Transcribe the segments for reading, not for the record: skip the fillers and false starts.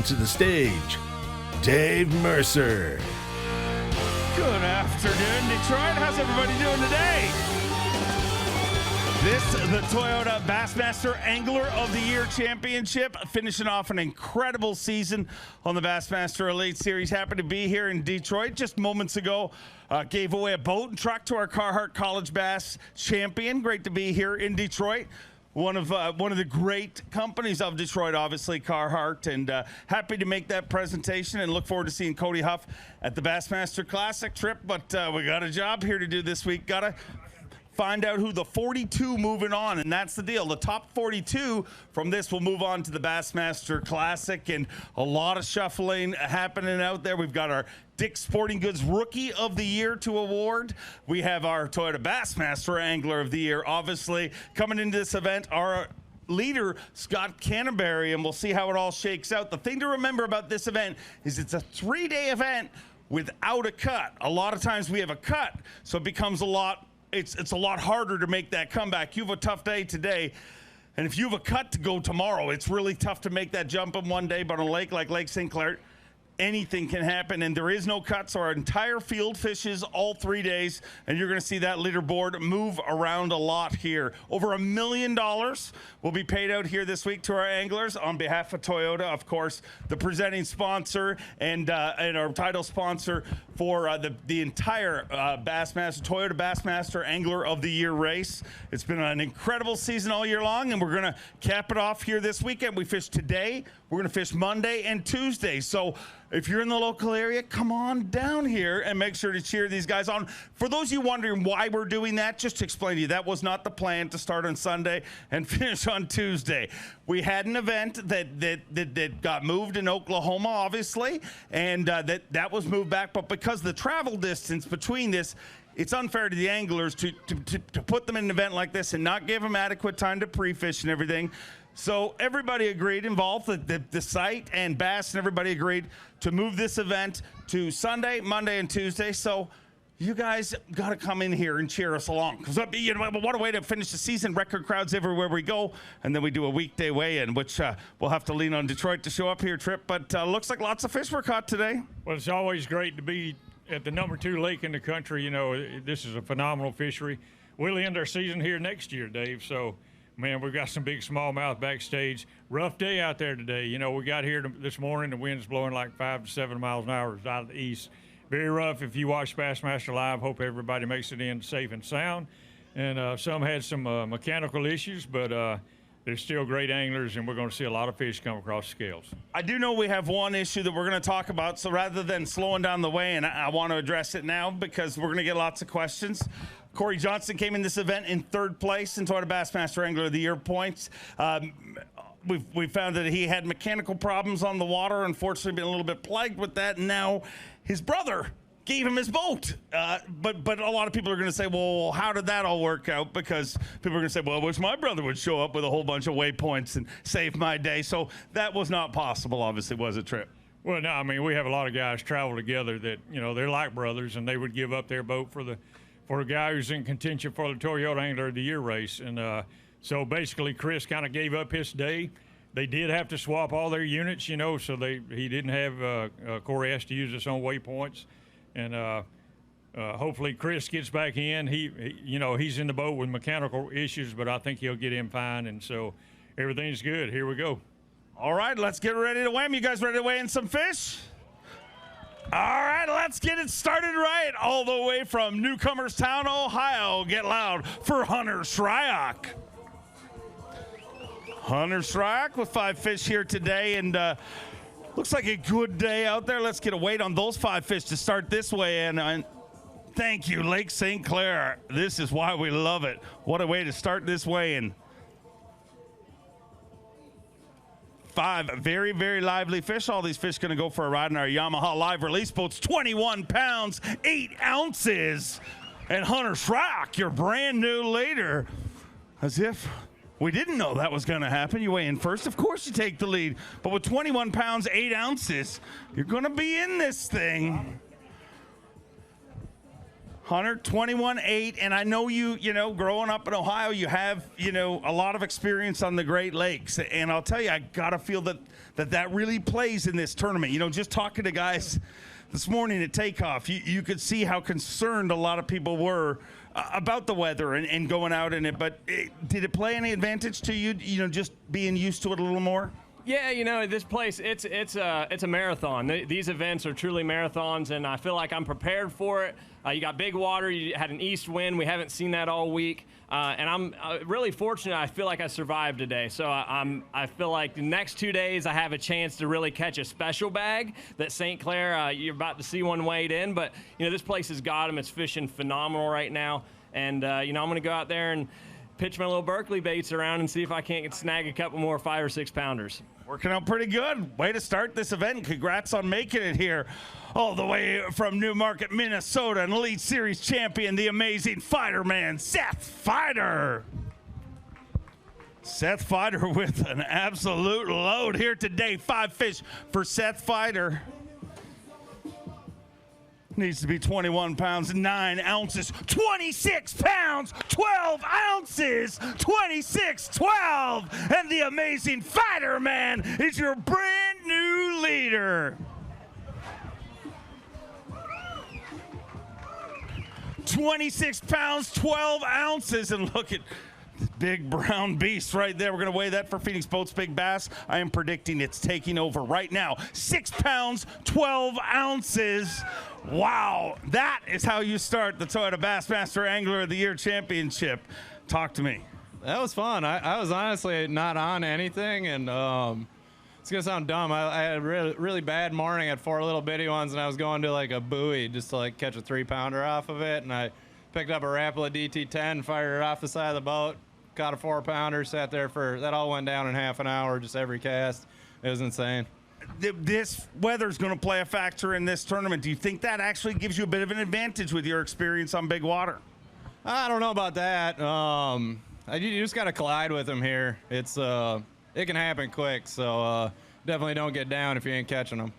To the stage, Dave Mercer. Good afternoon, Detroit. How's everybody doing today? This is the Toyota Bassmaster Angler of the Year Championship, finishing off an incredible season on the Bassmaster Elite Series. Happy to be here in Detroit. Just moments ago, gave away a boat and truck to our Carhartt College Bass champion. Great to be here in Detroit. One of the great companies of Detroit, obviously, Carhartt, and happy to make that presentation and look forward to seeing Cody Huff at the Bassmaster Classic trip. But we got a job here to do this week. Got to find out who the 42 moving on, and that's the deal. The top 42 from this will move on to the Bassmaster Classic, and a lot of shuffling happening out there. We've got our Dick's Sporting Goods Rookie of the Year to award. We have our Toyota Bassmaster Angler of the Year, obviously. Coming into this event, our leader, Scott Canterbury, and we'll see how it all shakes out. The thing to remember about this event is it's a 3-day event without a cut. A lot of times we have a cut, so it becomes it's a lot harder to make that comeback. You have a tough day today, and if you have a cut to go tomorrow, it's really tough to make that jump in one day. But on a lake like Lake St. Clair, anything can happen, and there is no cut, so our entire field fishes all 3 days, and you're going to see that leaderboard move around a lot here. Over $1 million will be paid out here this week to our anglers on behalf of Toyota, of course, the presenting sponsor and our title sponsor for the entire Bassmaster, Toyota Bassmaster Angler of the Year race. It's been an incredible season all year long, and we're going to cap it off here this weekend. We fish today, we're going to fish Monday and Tuesday, so if you're in the local area, come on down here and make sure to cheer these guys on. For those of you wondering why we're doing that, just to explain to you, that was not the plan to start on Sunday and finish on Tuesday. We had an event that got moved in Oklahoma, obviously, and that was moved back. But because the travel distance between this, it's unfair to the anglers to put them in an event like this and not give them adequate time to pre-fish and everything. So everybody agreed involved, the site and Bass and everybody agreed to move this event to Sunday, Monday, and Tuesday. So you guys got to come in here and cheer us along. Because what a way to finish the season. Record crowds everywhere we go. And then we do a weekday weigh-in, which we'll have to lean on Detroit to show up here, Trip. But looks like lots of fish were caught today. Well, it's always great to be at the #2 lake in the country. You know, this is a phenomenal fishery. We'll end our season here next year, Dave. So, man, we've got some big smallmouth backstage. Rough day out there today. You know, we got here this morning, the wind's blowing like 5 to 7 miles an hour out of the east. Very rough. If you watch Bassmaster Live, hope everybody makes it in safe and sound. And some had some mechanical issues, but they're still great anglers, and we're going to see a lot of fish come across the scales. I do know we have one issue that we're going to talk about, so rather than slowing down the way, and I want to address it now because we're going to get lots of questions. Cory Johnson came in this event in 3rd place in Toyota Bassmaster Angler of the Year points. We found that he had mechanical problems on the water, unfortunately been a little bit plagued with that, and now his brother gave him his boat. But a lot of people are going to say, well, how did that all work out? Because people are going to say, well, I wish my brother would show up with a whole bunch of waypoints and save my day. So that was not possible, obviously, was it, Trip? Well, no, I mean, we have a lot of guys travel together that, you know, they're like brothers, and they would give up their boat for a guy who's in contention for the Toyota Angler of the Year race. And so basically Chris kind of gave up his day. They did have to swap all their units, you know, so he didn't have Cory has to use his own waypoints. And hopefully Chris gets back in. He you know, he's in the boat with mechanical issues, but I think he'll get in fine. And so everything's good. Here we go. All right, let's get ready to weigh 'em. You guys ready to weigh in some fish? All right, let's get it started right. All the way from Newcomerstown, Ohio. Get loud for Hunter Shryock. Hunter Shryock with 5 fish here today, and looks like a good day out there. Let's get a weight on those 5 fish to start this way. And thank you, Lake St. Clair. This is why we love it. What a way to start this weigh-in. 5 very, very lively fish. All these fish going to go for a ride in our Yamaha live release boats. 21 pounds, 8 ounces. And Hunter Shryock, your brand new leader. As if we didn't know that was going to happen. You weigh in first. Of course you take the lead. But with 21 pounds, 8 ounces, you're going to be in this thing. Hunter, 21-8, and I know you know, growing up in Ohio, you have, you know, a lot of experience on the Great Lakes, and I'll tell you, I gotta feel that really plays in this tournament. You know, just talking to guys this morning at takeoff, you could see how concerned a lot of people were about the weather and going out in it, but did it play any advantage to you, you know, just being used to it a little more? Yeah, you know, this place, it's a marathon. These events are truly marathons, and I feel like I'm prepared for it. You got big water. You had an east wind. We haven't seen that all week. And I'm really fortunate. I feel like I survived today. So I feel like the next 2 days I have a chance to really catch a special bag that St. Clair, you're about to see one wade in. But, you know, this place has got them. It's fishing phenomenal right now. And, you know, I'm going to go out there and pitch my little Berkeley baits around and see if I can't snag a couple more 5 or 6 pounders. Working out pretty good. Way to start this event. Congrats on making it here. All the way from Newmarket, Minnesota, an Elite Series champion, the amazing fighter man, Seth Fighter. Seth Fighter with an absolute load here today. 5 fish for Seth Fighter. Needs to be 21 pounds, 9 ounces, 26 pounds, 12 ounces, 26, 12. And the amazing fighter man is your brand new leader. 26 pounds, 12 ounces. And look at big brown beast right there. We're going to weigh that for Phoenix Boats Big Bass. I am predicting it's taking over right now. 6 pounds, 12 ounces. Wow, that is how you start the Toyota Bassmaster Angler of the Year Championship. Talk to me. That was fun. I was honestly not on anything, and it's going to sound dumb. I had a really bad morning. I had 4 little bitty ones, and I was going to like a buoy just to like catch a 3-pounder off of it, and I picked up a Rapala DT10, fired it off the side of the boat, caught a 4-pounder, sat there that all went down in half an hour, just every cast. It was insane. This weather's going to play a factor in this tournament. Do you think that actually gives you a bit of an advantage with your experience on big water? I don't know about that. You just got to collide with them here. It can happen quick, so definitely don't get down if you ain't catching them.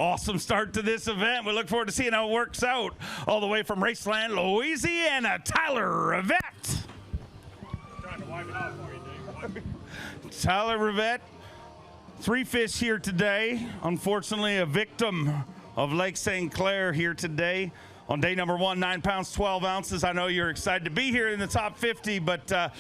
Awesome start to this event. We look forward to seeing how it works out. All the way from Raceland, Louisiana, Tyler Rivette. Trying to wipe it off for you, Dave. Tyler Rivette. 3 fish here today. Unfortunately, a victim of Lake St. Clair here today on day number 1, 9 pounds, 12 ounces. I know you're excited to be here in the top 50, but kind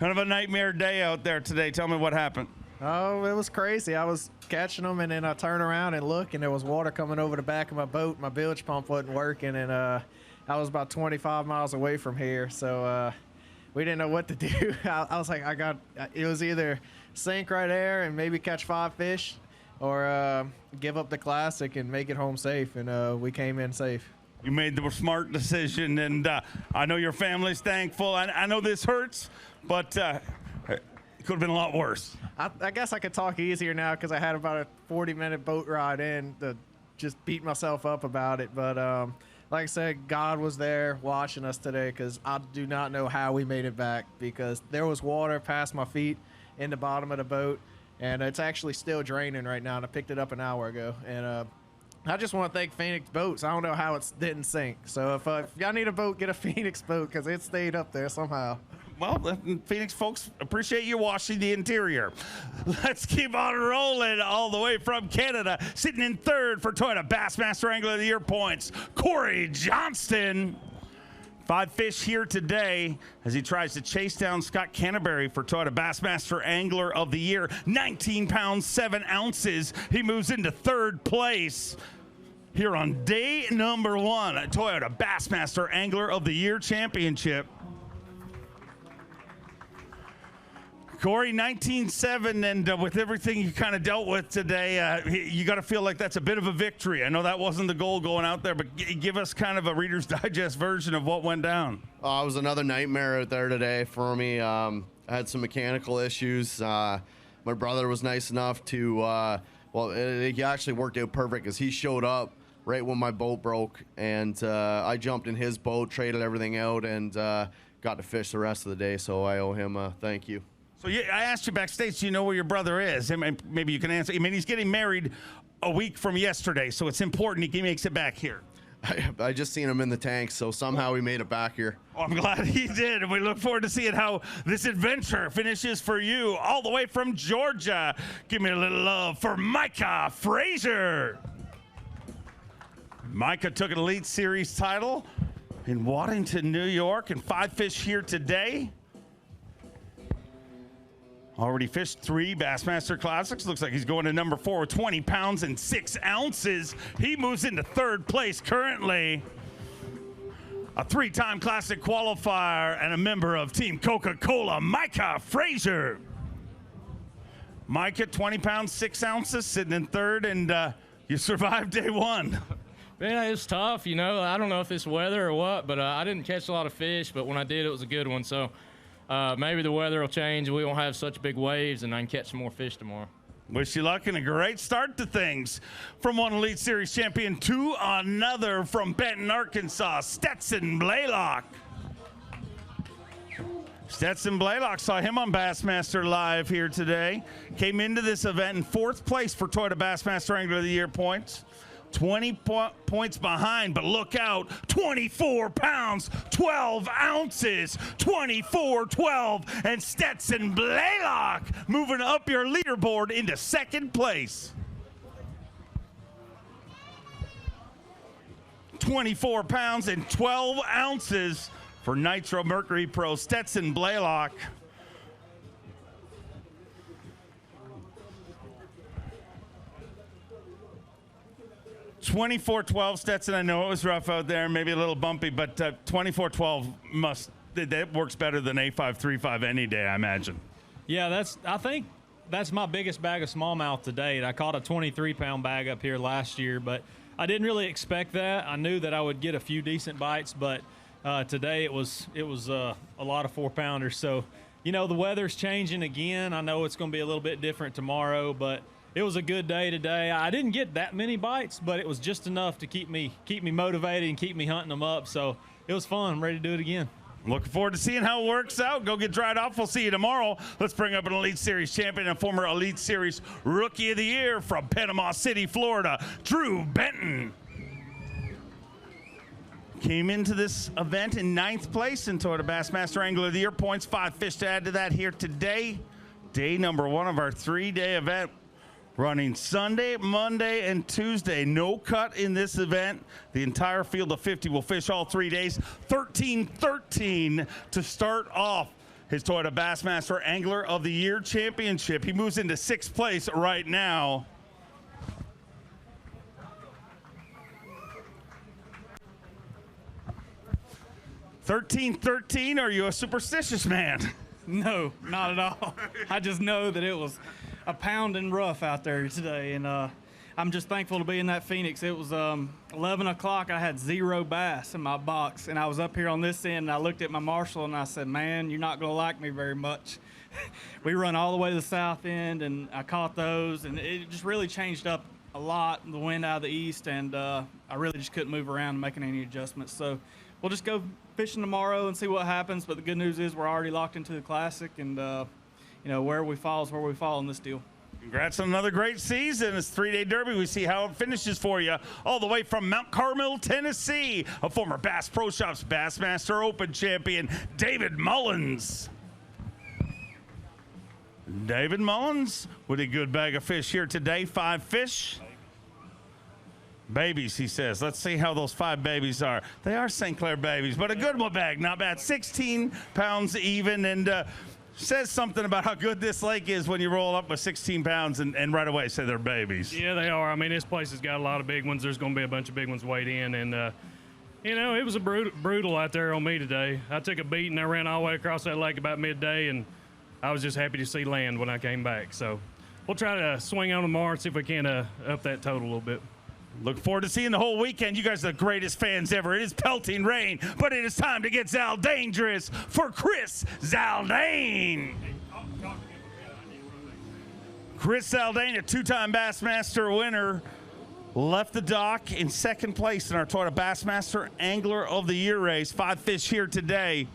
of a nightmare day out there today. Tell me what happened. Oh, it was crazy. I was catching them, and then I turned around and looked, and there was water coming over the back of my boat. My bilge pump wasn't working, and I was about 25 miles away from here, so we didn't know what to do. I was like, it was either sink right there and maybe catch 5 fish, or give up the classic and make it home safe, and we came in safe. You made the smart decision, and I know your family's thankful. I know this hurts, but it could have been a lot worse. I guess I could talk easier now because I had about a 40-minute boat ride in to just beat myself up about it, but like I said, God was there watching us today, because I do not know how we made it back, because there was water past my feet in the bottom of the boat, and it's actually still draining right now, and I picked it up an hour ago. And I just want to thank Phoenix Boats. I don't know how it didn't sink. So if y'all need a boat, get a Phoenix boat, because it stayed up there somehow. Well, Phoenix folks appreciate you washing the interior. Let's keep on rolling all the way from Canada. Sitting in 3rd for Toyota Bassmaster Angler of the Year points, Cory Johnson. 5 fish here today as he tries to chase down Scott Canterbury for Toyota Bassmaster Angler of the Year. 19 pounds, 7 ounces. He moves into 3rd place here on day number 1 at Toyota Bassmaster Angler of the Year Championship. Cory, 19-7, and with everything you kind of dealt with today, you got to feel like that's a bit of a victory. I know that wasn't the goal going out there, but give us kind of a Reader's Digest version of what went down. It was another nightmare out there today for me. I had some mechanical issues. My brother was nice enough to, it actually worked out perfect, because he showed up right when my boat broke, and I jumped in his boat, traded everything out, and got to fish the rest of the day, so I owe him a thank you. So I asked you backstage, do you know where your brother is? Maybe you can answer. I mean, he's getting married a week from yesterday, so it's important he makes it back here. I just seen him in the tank, so somehow he made it back here. Oh, I'm glad he did, and we look forward to seeing how this adventure finishes for you all the way from Georgia. Give me a little love for Micah Frazier. Micah took an Elite Series title in Waddington, New York, and 5 fish here today. Already fished 3 Bassmaster Classics. Looks like he's going to number 4 with 20 pounds and 6 ounces. He moves into 3rd place currently. A 3-time Classic qualifier and a member of Team Coca-Cola, Micah Frazier. Micah, 20 pounds, 6 ounces, sitting in 3rd, and you survived day 1. Yeah, it's tough, you know. I don't know if it's weather or what, but I didn't catch a lot of fish, but when I did, it was a good one. So maybe the weather will change. We won't have such big waves, and I can catch some more fish tomorrow. Wish you luck and a great start to things. From one Elite Series champion to another, from Benton, Arkansas, Stetson Blaylock. Stetson Blaylock, saw him on Bassmaster Live here today. Came into this event in 4th place for Toyota Bassmaster Angler of the Year points. 20 points behind, but look out, 24 pounds, 12 ounces, 24-12, and Stetson Blaylock moving up your leaderboard into 2nd place. 24 pounds and 12 ounces for Nitro Mercury Pro Stetson Blaylock. (24-12) Stetson, I know it was rough out there, maybe a little bumpy, but 24-12 that works better than A535 any day, I imagine. Yeah, I think that's my biggest bag of smallmouth to date. I caught a 23-pound bag up here last year, but I didn't really expect that. I knew that I would get a few decent bites, but today it was a lot of 4-pounders. So, you know, the weather's changing again. I know it's going to be a little bit different tomorrow, but it was a good day today. I didn't get that many bites, but it was just enough to keep me motivated and keep me hunting them up. So it was fun. I'm ready to do it again. Looking forward to seeing how it works out. Go get dried off. We'll see you tomorrow. Let's bring up an Elite Series champion and former Elite Series Rookie of the Year from Panama City, Florida, Drew Benton. Came into this event in 9th place in Toyota Bassmaster Angler of the Year points. 5 fish to add to that here today. Day number 1 of our 3-day event. Running Sunday, Monday, and Tuesday. No cut in this event. The entire field of 50 will fish all 3 days. 13-13 to start off his Toyota Bassmaster Angler of the Year Championship. He moves into 6th place right now. (13-13), are you a superstitious man? No, not at all. I just know that it was a pounding rough out there today, and I'm just thankful to be in that Phoenix. It was 11 o'clock. I had 0 bass in my box, and I was up here on this end, and I looked at my marshal, and I said, man, you're not going to like me very much. We run all the way to the south end, and I caught those, and it just really changed up a lot, the wind out of the east, and I really just couldn't move around making any adjustments. So we'll just go fishing tomorrow and see what happens, but the good news is we're already locked into the Classic, and you know, where we fall is where we fall in this deal. Congrats on another great season. It's 3-day derby. We see how it finishes for you. All the way from Mount Carmel, Tennessee, a former Bass Pro Shops Bassmaster Open champion, David Mullins. David Mullins with a good bag of fish here today. 5 fish. Babies, he says. Let's see how those 5 babies are. They are St. Clair babies, but a good one bag. Not bad. 16 pounds even, and says something about how good this lake is when you roll up with 16 pounds and right away say they're babies. Yeah, they are. I mean, this place has got a lot of big ones. There's going to be a bunch of big ones weighed in, and you know, it was a brutal out there on me today. I took a beating. I ran all the way across that lake about midday, and I was just happy to see land when I came back. So we'll try to swing on tomorrow and see if we can up that total a little bit. Look forward to seeing the whole weekend. You guys are the greatest fans ever. It is pelting rain, but it is time to get Zaldangerous for Chris Seldane. Chris Seldane, a 2-time Bassmaster winner, left the dock in 2nd place in our Toyota Bassmaster Angler of the Year race. 5 fish here today.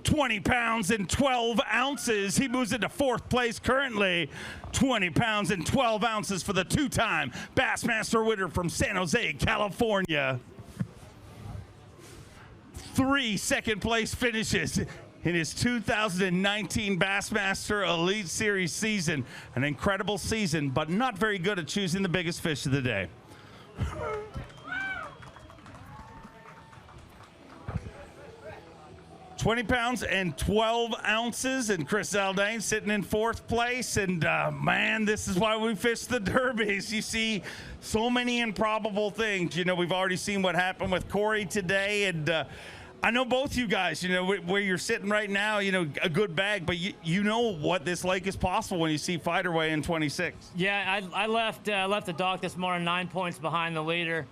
20 pounds and 12 ounces. He moves into fourth place currently. 20 pounds and 12 ounces for the two-time Bassmaster winner from San Jose, California. 3 second-place finishes in his 2019 Bassmaster Elite Series season. An incredible season, but not very good at choosing the biggest fish of the day. $20 pounds and 12 ounces, and Chris Seldane sitting in fourth place. And man, this is why we fish the derbies. You see so many improbable things. You know, we've already seen what happened with Cory today, and I know both you guys, you know, where you're sitting right now, you know, a good bag, but you know what this lake is possible when you see Fighter Way in 26. Yeah, I left the dock this morning 9 points behind the leader.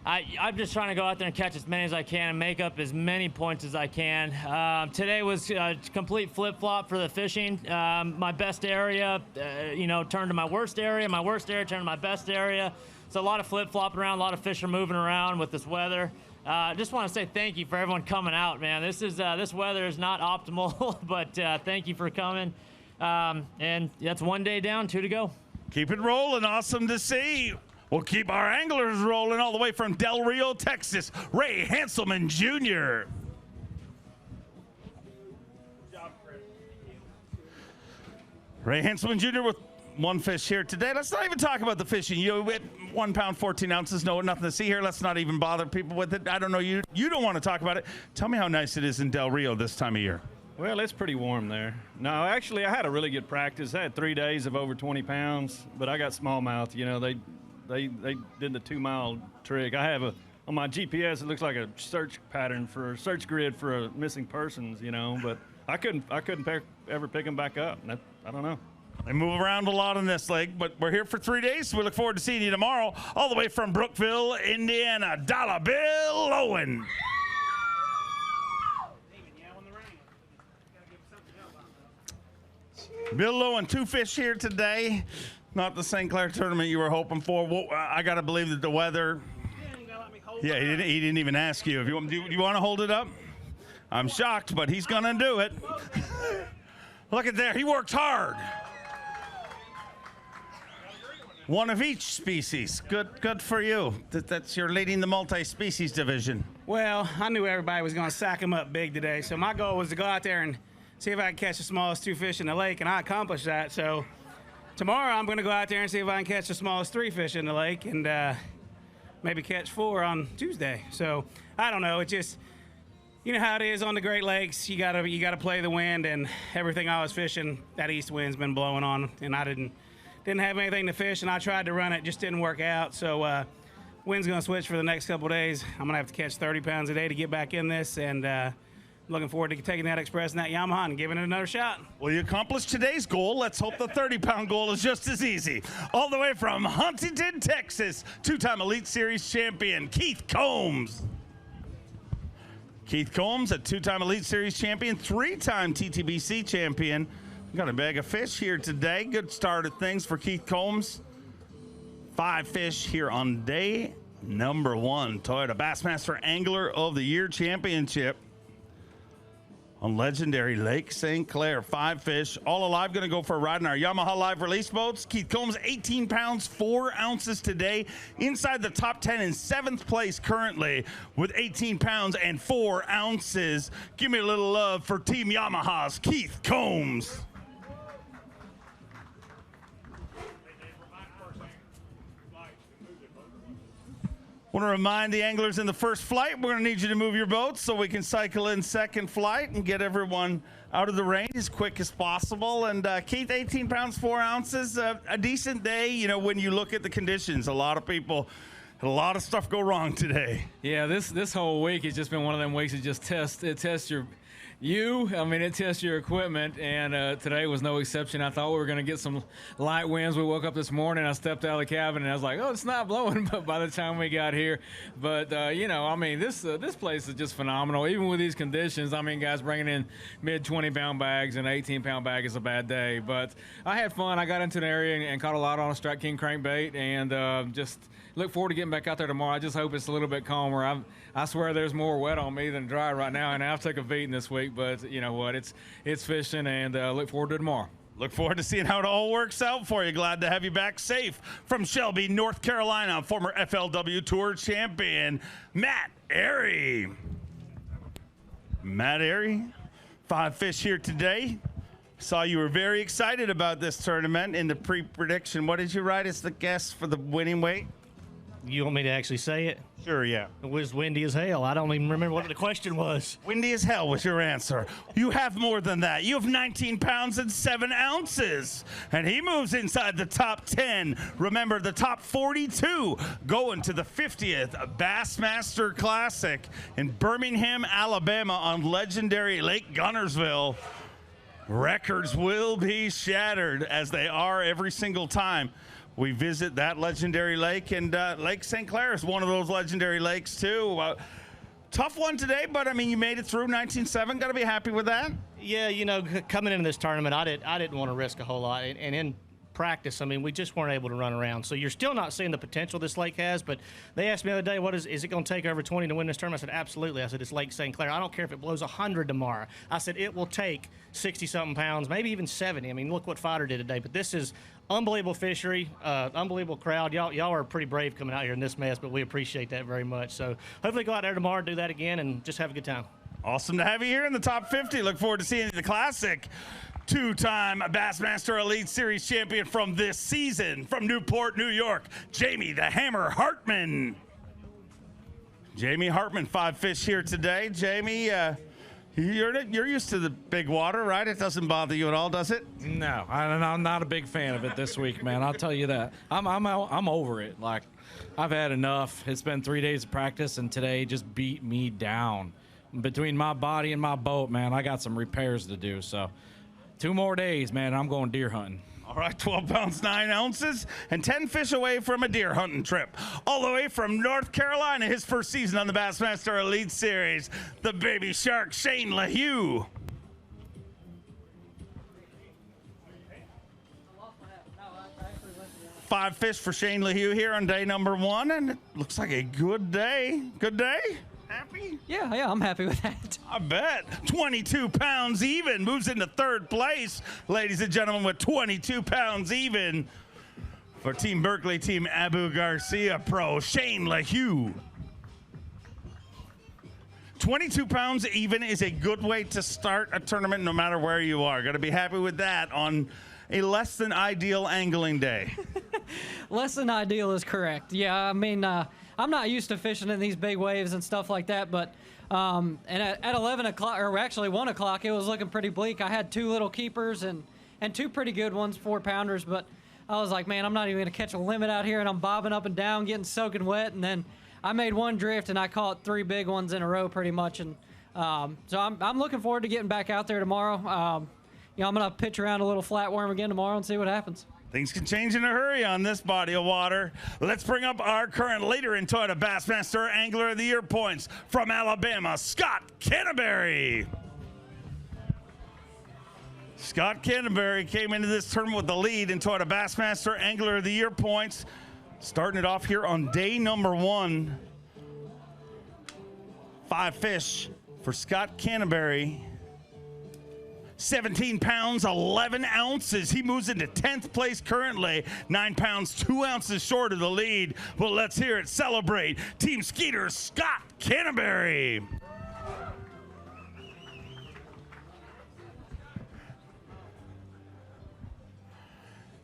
I'm just trying to go out there and catch as many as I can and make up as many points as I can. Today was a complete flip-flop for the fishing. My best area, you know, turned to my worst area. My worst area turned to my best area. So a lot of flip-flopping around, a lot of fish are moving around with this weather. Just want to say thank you for everyone coming out, man. This weather is not optimal, but thank you for coming. And that's 1 day down, 2 to go. Keep it rolling. Awesome to see. We'll keep our anglers rolling all the way from Del Rio, Texas. Ray Hanselman Junior. Ray Hanselman Jr. with 1 fish here today. Let's not even talk about the fishing. You with 1 pound, 14 ounces. No, nothing to see here. Let's not even bother people with it. I don't know. You don't want to talk about it. Tell me how nice it is in Del Rio this time of year. Well, it's pretty warm there. No, actually, I had a really good practice. I had 3 days of over 20 pounds, but I got smallmouth. You know, they did the 2 mile trick. I have on my GPS, it looks like a search pattern for a search grid for a missing persons, you know, but I couldn't ever pick them back up. I don't know. They move around a lot on this lake, but we're here for 3 days, so we look forward to seeing you tomorrow, all the way from Brookville, Indiana. Dollar Bill Owen. Bill Owen, 2 fish here today. Not the St. Clair tournament you were hoping for. Well, I got to believe that the weather. Yeah, he didn't even ask you. Do you want to hold it up? I'm shocked, but he's going to do it. Look at there. He works hard. 1 of each species. Good for you. You're leading the multi-species division. Well, I knew everybody was going to sack him up big today, so my goal was to go out there and see if I could catch the smallest 2 fish in the lake, and I accomplished that. So tomorrow I'm going to go out there and see if I can catch the smallest 3 fish in the lake, and maybe catch 4 on Tuesday. So I don't know. It just, you know how it is on the Great Lakes. You gotta play the wind, and everything I was fishing, that east wind's been blowing on, and I didn't have anything to fish, and I tried to run it, just didn't work out. So wind's going to switch for the next couple days. I'm going to have to catch 30 pounds a day to get back in this, and looking forward to taking that Express and that Yamaha and giving it another shot. Well, you accomplished today's goal. Let's hope the 30-pound goal is just as easy. All the way from Huntington, Texas, 2-time Elite Series champion, Keith Combs. Keith Combs, a 2-time Elite Series champion, 3-time TTBC champion. Got a bag of fish here today. Good start of things for Keith Combs. 5 fish here on day number 1. Toyota Bassmaster Angler of the Year Championship on legendary Lake St. Clair. 5 fish, all alive, going to go for a ride in our Yamaha Live release boats. Keith Combs, 18 pounds, 4 ounces today. Inside the top 10 in 7th place currently with 18 pounds and 4 ounces. Give me a little love for Team Yamaha's Keith Combs. Want to remind the anglers in the first flight, we're going to need you to move your boats so we can cycle in second flight and get everyone out of the rain as quick as possible. And Keith, 18 pounds, 4 ounces, a decent day, you know, when you look at the conditions. A lot of people had a lot of stuff go wrong today. Yeah, this whole week has just been one of them weeks that just tests it tests your equipment, and today was no exception. I thought we were going to get some light winds. We woke up this morning, I stepped out of the cabin, and I was like, oh, it's not blowing, but by the time we got here. But, this place is just phenomenal. Even with these conditions, guys bringing in mid-20-pound bags and 18-pound bag is a bad day. But I had fun. I got into an area and caught a lot on a Strike King crankbait, and just look forward to getting back out there tomorrow. I just hope it's a little bit calmer. I swear there's more wet on me than dry right now, and I've took a beating this week. week, but you know what? It's fishing, and look forward to tomorrow. Look forward to seeing how it all works out for you. Glad to have you back safe. From Shelby, North Carolina, former FLW Tour champion, Matt Airy. Matt Airy, 5 fish here today. Saw you were very excited about this tournament in the pre-prediction. What did you write as the guess for the winning weight? You want me to actually say it? Sure, yeah. It was windy as hell. I don't even remember what the question was. Windy as hell was your answer. You have more than that. You have 19 pounds and 7 ounces. And he moves inside the top 10. Remember, the top 42 going to the 50th Bassmaster Classic in Birmingham, Alabama on legendary Lake Gunnersville. Records will be shattered, as they are every single time we visit that legendary lake, and Lake St. Clair is one of those legendary lakes too. Tough one today, but I mean, you made it through 19.7. Got to be happy with that. Yeah, you know, coming into this tournament, I didn't want to risk a whole lot, and in practice, I mean, we just weren't able to run around. So you're still not seeing the potential this lake has. But they asked me the other day, is it going to take over 20 to win this tournament? I said, absolutely. I said, it's Lake St. Clair. I don't care if it blows 100 tomorrow. I said, it will take 60-something pounds, maybe even 70. I mean, look what Fighter did today. But this is unbelievable fishery, unbelievable crowd. Y'all are pretty brave coming out here in this mess, but we appreciate that very much. So hopefully go out there tomorrow, do that again, and just have a good time. Awesome to have you here in the top 50. Look forward to seeing you in the Classic. Two-time Bassmaster Elite Series champion from this season, from Newport, New York, Jamie the Hammer Hartman. Jamie Hartman, 5 fish here today. Jamie, you're used to the big water, right? It doesn't bother you at all, does it? No, I'm not a big fan of it this week, man. I'll tell you that. I'm over it. Like, I've had enough. It's been 3 days of practice, and today just beat me down. Between my body and my boat, man, I got some repairs to do, so 2 more days, man, I'm going deer hunting. All right, 12 pounds, 9 ounces, and 10 fish away from a deer hunting trip. All the way from North Carolina, his first season on the Bassmaster Elite Series, the baby shark, Shane LaHue. Five fish for Shane LaHue here on day number 1, and it looks like a good day. Good day? Happy? Yeah, I'm happy with that. I bet. 22 pounds even. Moves into 3rd place, ladies and gentlemen, with 22 pounds even for Team Berkeley, Team Abu Garcia Pro, Shane LaHue. 22 pounds even is a good way to start a tournament no matter where you are. Got to be happy with that on a less than ideal angling day. Less than ideal is correct. Yeah, I mean, I'm not used to fishing in these big waves and stuff like that, but and at 11 o'clock, or actually 1 o'clock, it was looking pretty bleak. I had 2 little keepers and 2 pretty good ones, 4-pounders, but I was like, man, I'm not even going to catch a limit out here, and I'm bobbing up and down, getting soaking wet, and then I made 1 drift, and I caught 3 big ones in a row pretty much, and so I'm looking forward to getting back out there tomorrow. You know, I'm going to pitch around a little flatworm again tomorrow and see what happens. Things can change in a hurry on this body of water. Let's bring up our current leader in Toyota Bassmaster Angler of the Year points from Alabama, Scott Canterbury. Scott Canterbury came into this tournament with the lead in Toyota Bassmaster Angler of the Year points. Starting it off here on day number 1. 5 fish for Scott Canterbury. 17 pounds, 11 ounces. He moves into 10th place currently. 9 pounds, 2 ounces short of the lead. Well, let's hear it celebrate Team Skeeter Scott Canterbury.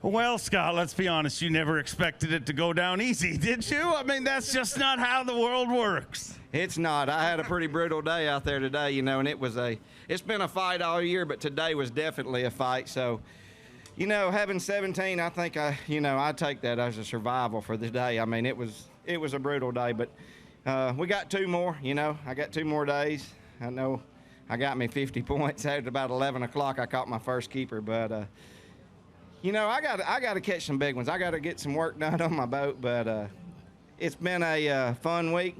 Well, Scott, let's be honest. You never expected it to go down easy, did you? I mean, that's just not how the world works. It's not. I had a pretty brutal day out there today, you know, and it's been a fight all year, but today was definitely a fight. So, you know, having 17, I think I take that as a survival for the day. I mean, it was a brutal day, but we got 2 more, you know. I got 2 more days. I know I got me 50 points. At about 11 o'clock, I caught my first keeper, but, you know, I got to catch some big ones. I got to get some work done on my boat, but it's been a fun week.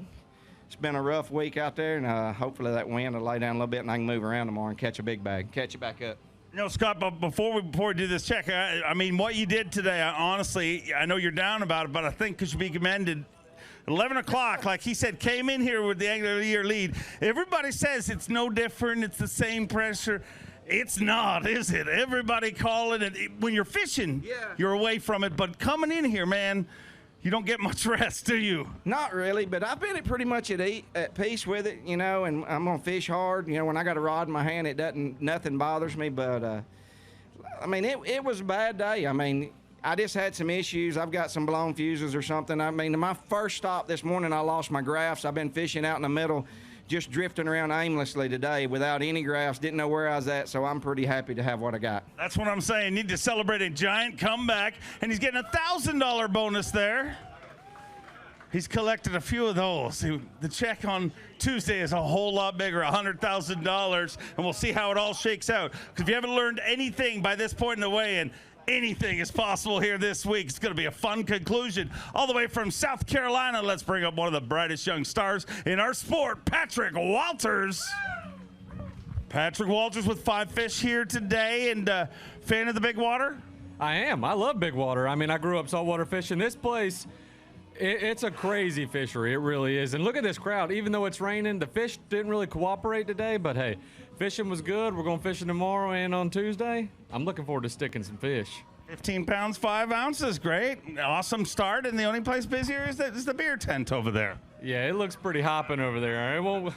It's been a rough week out there, and hopefully that wind will lay down a little bit and I can move around tomorrow and catch a big bag, catch it back up. You know, Scott, but before we do this check, I mean, what you did today, honestly, I know you're down about it, but I think it should be commended. 11 o'clock, like he said, came in here with the Angler of the Year lead. Everybody says it's no different. It's the same pressure. It's not, is it? Everybody calling it. When you're fishing, you're away from it. But coming in here, man, you don't get much rest, do you? Not really, but I've been pretty much at peace with it, you know, and I'm going to fish hard. You know, when I got a rod in my hand, nothing bothers me. But, I mean, it was a bad day. I mean, I just had some issues. I've got some blown fuses or something. I mean, my first stop this morning, I lost my graphs. I've been fishing out in the middle, just drifting around aimlessly today without any graphs. Didn't know where I was at, so I'm pretty happy to have what I got. That's what I'm saying. Need to celebrate a giant comeback, and he's getting a $1,000 bonus there. He's collected a few of those. The check on Tuesday is a whole lot bigger, $100,000, and we'll see how it all shakes out. Because if you haven't learned anything by this point in the weigh-in, anything is possible here this week. It's going to be a fun conclusion. All the way from South Carolina, let's bring up one of the brightest young stars in our sport, Patrick Walters. Patrick Walters with 5 fish here today, and fan of the big water? I am. I love big water. I mean, I grew up saltwater fishing. This place, it's a crazy fishery. It really is. And look at this crowd. Even though it's raining, the fish didn't really cooperate today, but hey, fishing was good. We're going fishing tomorrow and on Tuesday. I'm looking forward to sticking some fish. 15 pounds, 5 ounces. Great. Awesome start. And the only place busier is the beer tent over there. Yeah, it looks pretty hopping over there. Well,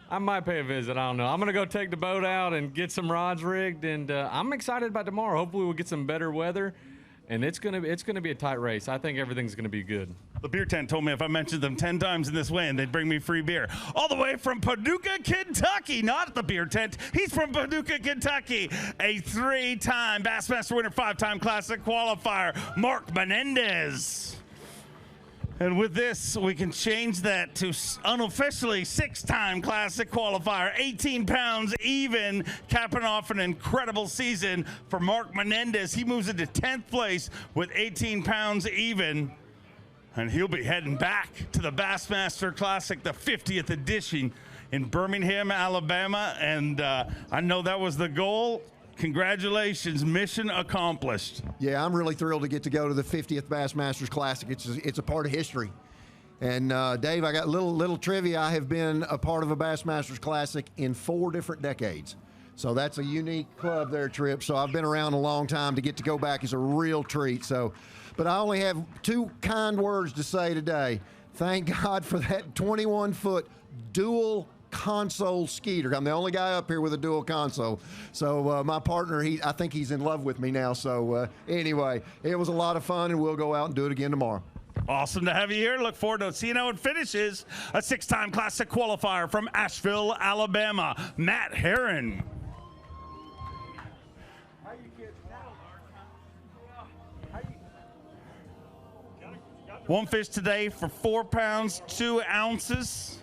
I might pay a visit. I don't know. I'm going to go take the boat out and get some rods rigged, and I'm excited about tomorrow. Hopefully we'll get some better weather. And it's gonna be a tight race. I think everything's gonna be good. The beer tent told me if I mentioned them 10 times in this win, they'd bring me free beer. All the way from Paducah, Kentucky, not the beer tent. He's from Paducah, Kentucky. A 3-time Bassmaster winner, 5-time Classic qualifier, Marc Menendez. And with this, we can change that to unofficially 6-time Classic qualifier, 18 pounds even, capping off an incredible season for Marc Menendez. He moves into 10th place with 18 pounds even, and he'll be heading back to the Bassmaster Classic, the 50th edition in Birmingham, Alabama, and I know that was the goal. Congratulations, mission accomplished. Yeah, I'm really thrilled to get to go to the 50th Bassmasters Classic. It's a part of history. And Dave, I got little trivia. I have been a part of a Bassmasters Classic in 4 different decades. So that's a unique club there, Tripp. So I've been around a long time. To get to go back is a real treat. So, but I only have 2 kind words to say today. Thank God for that 21-foot dual console skeeter. I'm the only guy up here with a dual console. So my partner, I think he's in love with me now. So anyway, it was a lot of fun, and we'll go out and do it again tomorrow. Awesome to have you here. Look forward to seeing how it finishes. A 6-time Classic qualifier from Asheville, Alabama, Matt Herron. One fish today for 4 pounds, 2 ounces.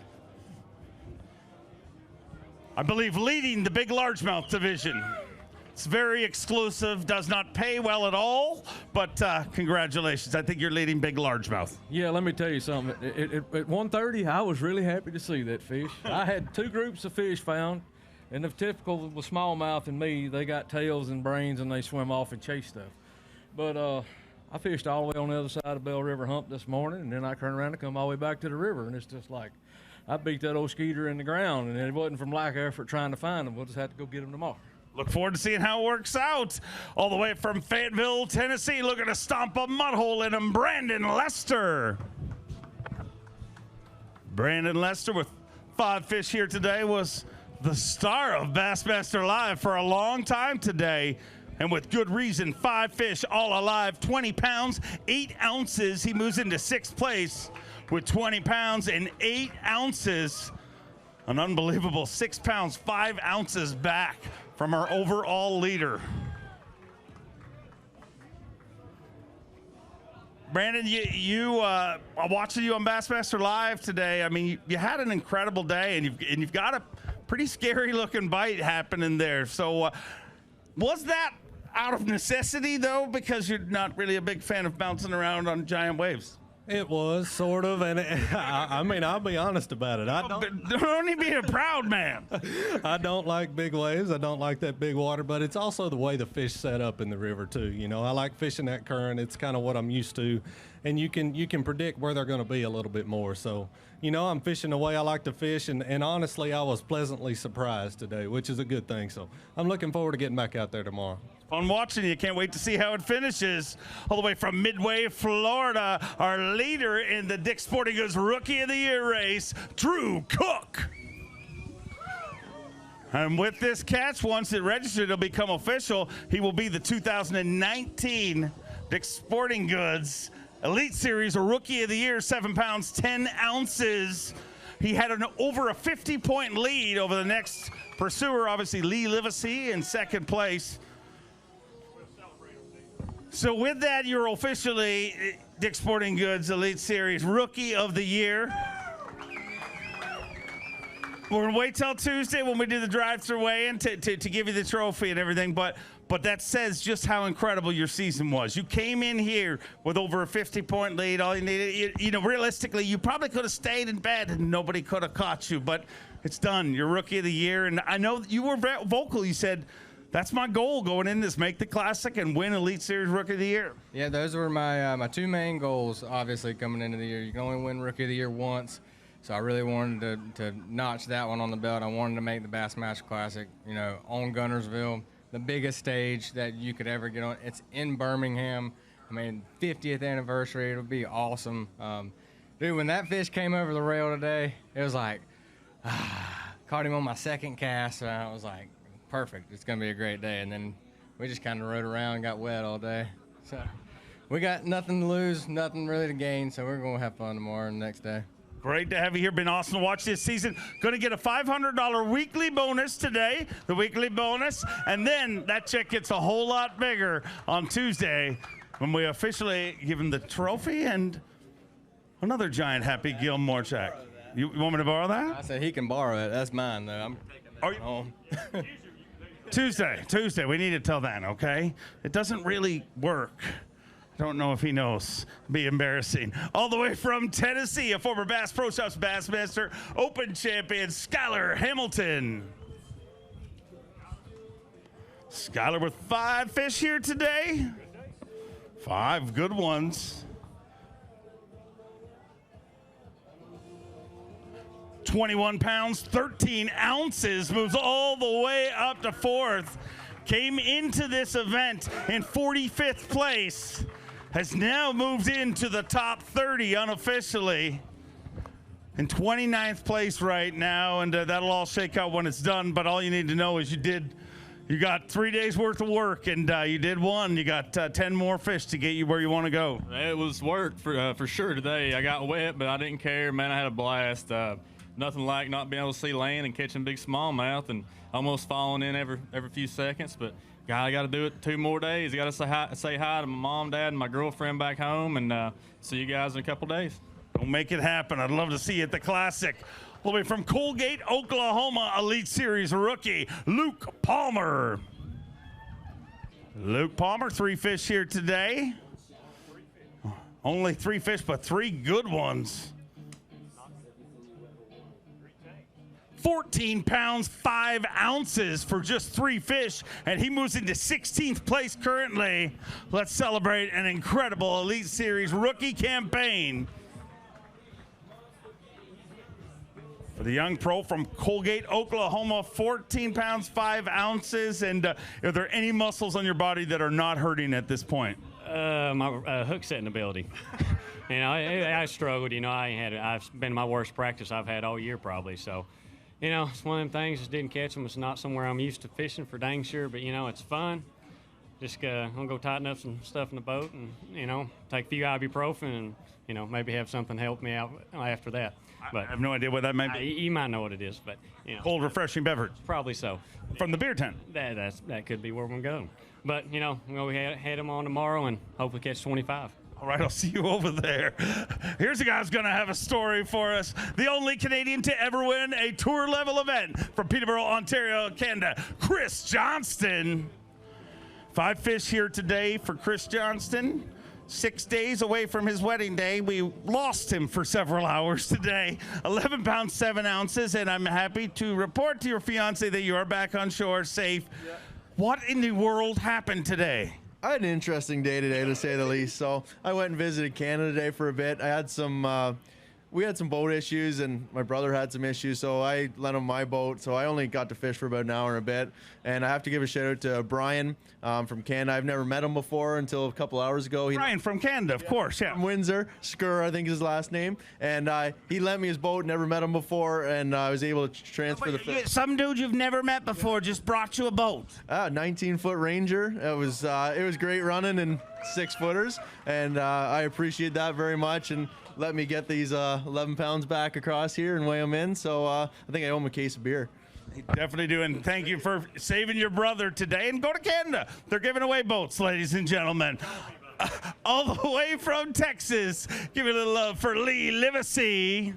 I believe leading the big largemouth division. It's very exclusive, does not pay well at all, but congratulations. I think you're leading big largemouth. Yeah, let me tell you something. At 1:30, I was really happy to see that fish. I had 2 groups of fish found, and the typical with smallmouth and me, they got tails and brains and they swim off and chase stuff. But I fished all the way on the other side of Bell River Hump this morning, and then I turned around and come all the way back to the river, and it's just like, I beat that old skeeter in the ground, and it wasn't from lack of effort trying to find them. We'll just have to go get them tomorrow. Look forward to seeing how it works out. All the way from Fayetteville, Tennessee, looking to stomp a mud hole in him, Brandon Lester. Brandon Lester with 5 fish here today was the star of Bassmaster Live for a long time today. And with good reason, 5 fish, all alive, 20 pounds, 8 ounces. He moves into 6th place with 20 pounds and 8 ounces. An unbelievable 6 pounds, 5 ounces back from our overall leader. Brandon, you watching you on Bassmaster Live today. I mean, you had an incredible day, and you've got a pretty scary looking bite happening there. So was that out of necessity though, because you're not really a big fan of bouncing around on giant waves? It was sort of, and I mean, I'll be honest about it. I don't even be a proud man. I don't like big waves. I don't like that big water, but it's also the way the fish set up in the river too. You know, I like fishing that current. It's kind of what I'm used to, and you can predict where they're going to be a little bit more. So, you know, I'm fishing the way I like to fish, and honestly, I was pleasantly surprised today, which is a good thing. So I'm looking forward to getting back out there tomorrow. Fun watching you. Can't wait to see how it finishes. All the way from Midway, Florida, our leader in the Dick's Sporting Goods Rookie of the Year race, Drew Cook. And with this catch, once it registered, it'll become official. He will be the 2019 Dick's Sporting Goods Elite Series Rookie of the Year, 7 pounds, 10 ounces. He had over a 50-point lead over the next pursuer, obviously Lee Livesey in second place. So with that, you're officially Dick's Sporting Goods Elite Series Rookie of the Year. We're going to wait till Tuesday when we do the drive-thru weigh-in to give you the trophy and everything, but that says just how incredible your season was. You came in here with over a 50-point lead. All you needed, you know, realistically, you probably could have stayed in bed and nobody could have caught you, but it's done. You're Rookie of the Year, and I know you were vocal. You said, that's my goal going in this, make the Classic and win Elite Series Rookie of the Year. Yeah, those were my my two main goals, obviously, coming into the year. You can only win Rookie of the Year once, so I really wanted to notch that one on the belt. I wanted to make the Bassmaster Classic, you know, on Guntersville, the biggest stage that you could ever get on. It's in Birmingham. I mean, 50th anniversary, it'll be awesome. Dude, when that fish came over the rail today, it was like, caught him on my second cast, and I was like, perfect. It's going to be a great day. And then we just kind of rode around and got wet all day. So we got nothing to lose, nothing really to gain. So we're going to have fun tomorrow and the next day. Great to have you here. Been awesome to watch this season. Going to get a $500 weekly bonus today, the weekly bonus. And then that check gets a whole lot bigger on Tuesday when we officially give him the trophy and another giant Happy Gilmore check. You want me to borrow that? I said he can borrow it. That's mine, though. I'm taking that home. Tuesday, we need to tell that, okay? It doesn't really work. I don't know if he knows. Be embarrassing. All the way from Tennessee, a former Bass Pro Shops Bassmaster Open champion, Skylar Hamilton. Skylar with 5 fish here today. 5 good ones. 21 pounds, 13 ounces, moves all the way up to 4th. Came into this event in 45th place. Has now moved into the top 30 unofficially. In 29th place right now, and that'll all shake out when it's done. But all you need to know is you got 3 days worth of work, and you did one. You got 10 more fish to get you where you want to go. It was work for sure today. I got wet, but I didn't care. Man, I had a blast. Nothing like not being able to see land and catching big smallmouth and almost falling in every few seconds. But I got to do it 2 more days. I got to say hi to my mom, dad, and my girlfriend back home, and see you guys in a couple days. Don't make it happen. I'd love to see you at the Classic. All the way from Colgate, Oklahoma, Elite Series rookie, Luke Palmer. Luke Palmer, 3 fish here today. Only 3 fish, but 3 good ones. 14 pounds, 5 ounces for just 3 fish, and he moves into 16th place currently. Let's celebrate an incredible Elite Series rookie campaign for the young pro from Colgate, Oklahoma. 14 pounds, 5 ounces. And are there any muscles on your body that are not hurting at this point? My hook setting ability. You know, I struggled. You know, I've been my worst practice I've had all year probably. So, you know, it's one of them things. Just didn't catch them. It's not somewhere I'm used to fishing for dang sure. But you know, it's fun. Just I'm gonna go tighten up some stuff in the boat, and you know, take a few ibuprofen, and you know, maybe have something help me out after that. But I have no idea what that may be. You might know what it is, but you know, cold, refreshing beverage. Probably so. From the beer tent. That could be where we're going. But you know, we'll head them on tomorrow and hopefully catch 25. All right, I'll see you over there. Here's a guy who's going to have a story for us. The only Canadian to ever win a tour-level event from Peterborough, Ontario, Canada, Chris Johnston. 5 fish here today for Chris Johnston. 6 days away from his wedding day. We lost him for several hours today. 11 pounds, 7 ounces, and I'm happy to report to your fiance that you are back on shore safe. Yeah. What in the world happened today? I had an interesting day today, to say the least. So I went and visited Canada today for a bit. I had some, we had some boat issues, and my brother had some issues, so I lent him my boat. So I only got to fish for about an hour and a bit. And I have to give a shout out to Brian from Canada. I've never met him before until a couple hours ago. Brian from Canada, of course, yeah. From Windsor, Skur, I think is his last name. And he lent me his boat, never met him before, and I was able to transfer the fish. Some dude you've never met before just brought you a boat. 19-foot Ranger. It was great running in 6-footers, and I appreciate that very much. And let me get these 11 pounds back across here and weigh them in. So I think I owe him a case of beer. You definitely do, and thank you for saving your brother today. And go to Canada. They're giving away boats, ladies and gentlemen. All the way from Texas. Give it a little love for Lee Livesey.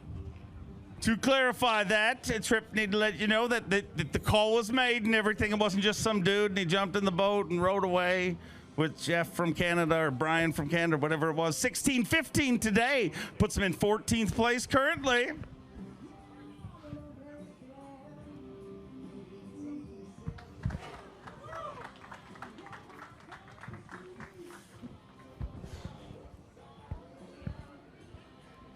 To clarify that, Trip need to let you know that the call was made and everything. It wasn't just some dude and he jumped in the boat and rowed away with Jeff from Canada or Brian from Canada, whatever it was. 16-15 today. Puts him in 14th place currently.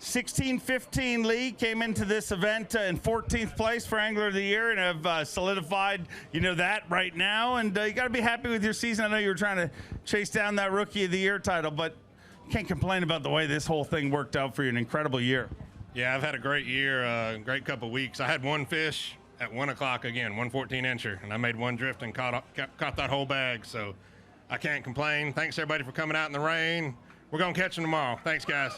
$16.15 Lee came into this event in 14th place for Angler of the Year and have solidified, that right now. And you got to be happy with your season. I know you were trying to chase down that Rookie of the Year title, but can't complain about the way this whole thing worked out for you. An incredible year. Yeah, I've had a great year, great couple weeks. I had one fish at 1 o'clock again, 114-incher, and I made one drift and caught that whole bag. So I can't complain. Thanks, everybody, for coming out in the rain. We're going to catch them tomorrow. Thanks, guys.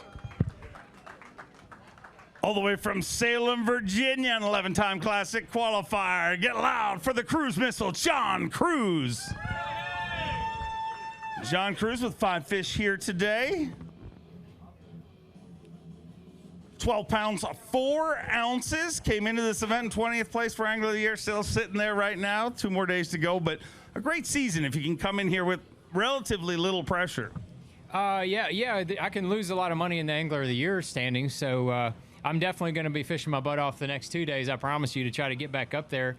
All the way from Salem, Virginia, an 11-time Classic qualifier. Get loud for the Cruz missile, John Cruz. John Cruz with 5 fish here today. 12 pounds, 4 ounces. Came into this event in 20th place for Angler of the Year. Still sitting there right now. 2 more days to go, but a great season if you can come in here with relatively little pressure. Yeah, I can lose a lot of money in the Angler of the Year standings, so I'm definitely going to be fishing my butt off the next 2 days. I promise you, to try to get back up there.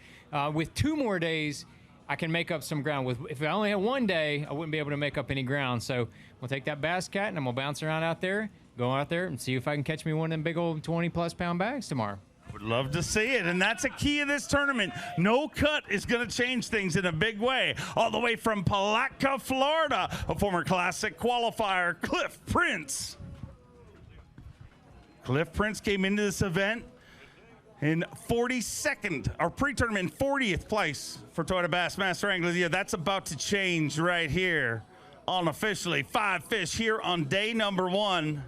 With 2 more days, I can make up some ground. If I only had 1 day, I wouldn't be able to make up any ground. So we'll take that bass cat and I'm gonna bounce around out there, go out there and see if I can catch me one of them big old 20+ pound bags tomorrow. Would love to see it, and that's a key of this tournament. No cut is going to change things in a big way. All the way from Palatka, Florida, a former Classic qualifier, Cliff Prince. Cliff Prince came into this event in 42nd, or pre-tournament 40th place for Toyota Bassmaster Angler of the Year. That's about to change right here unofficially. 5 fish here on day number 1.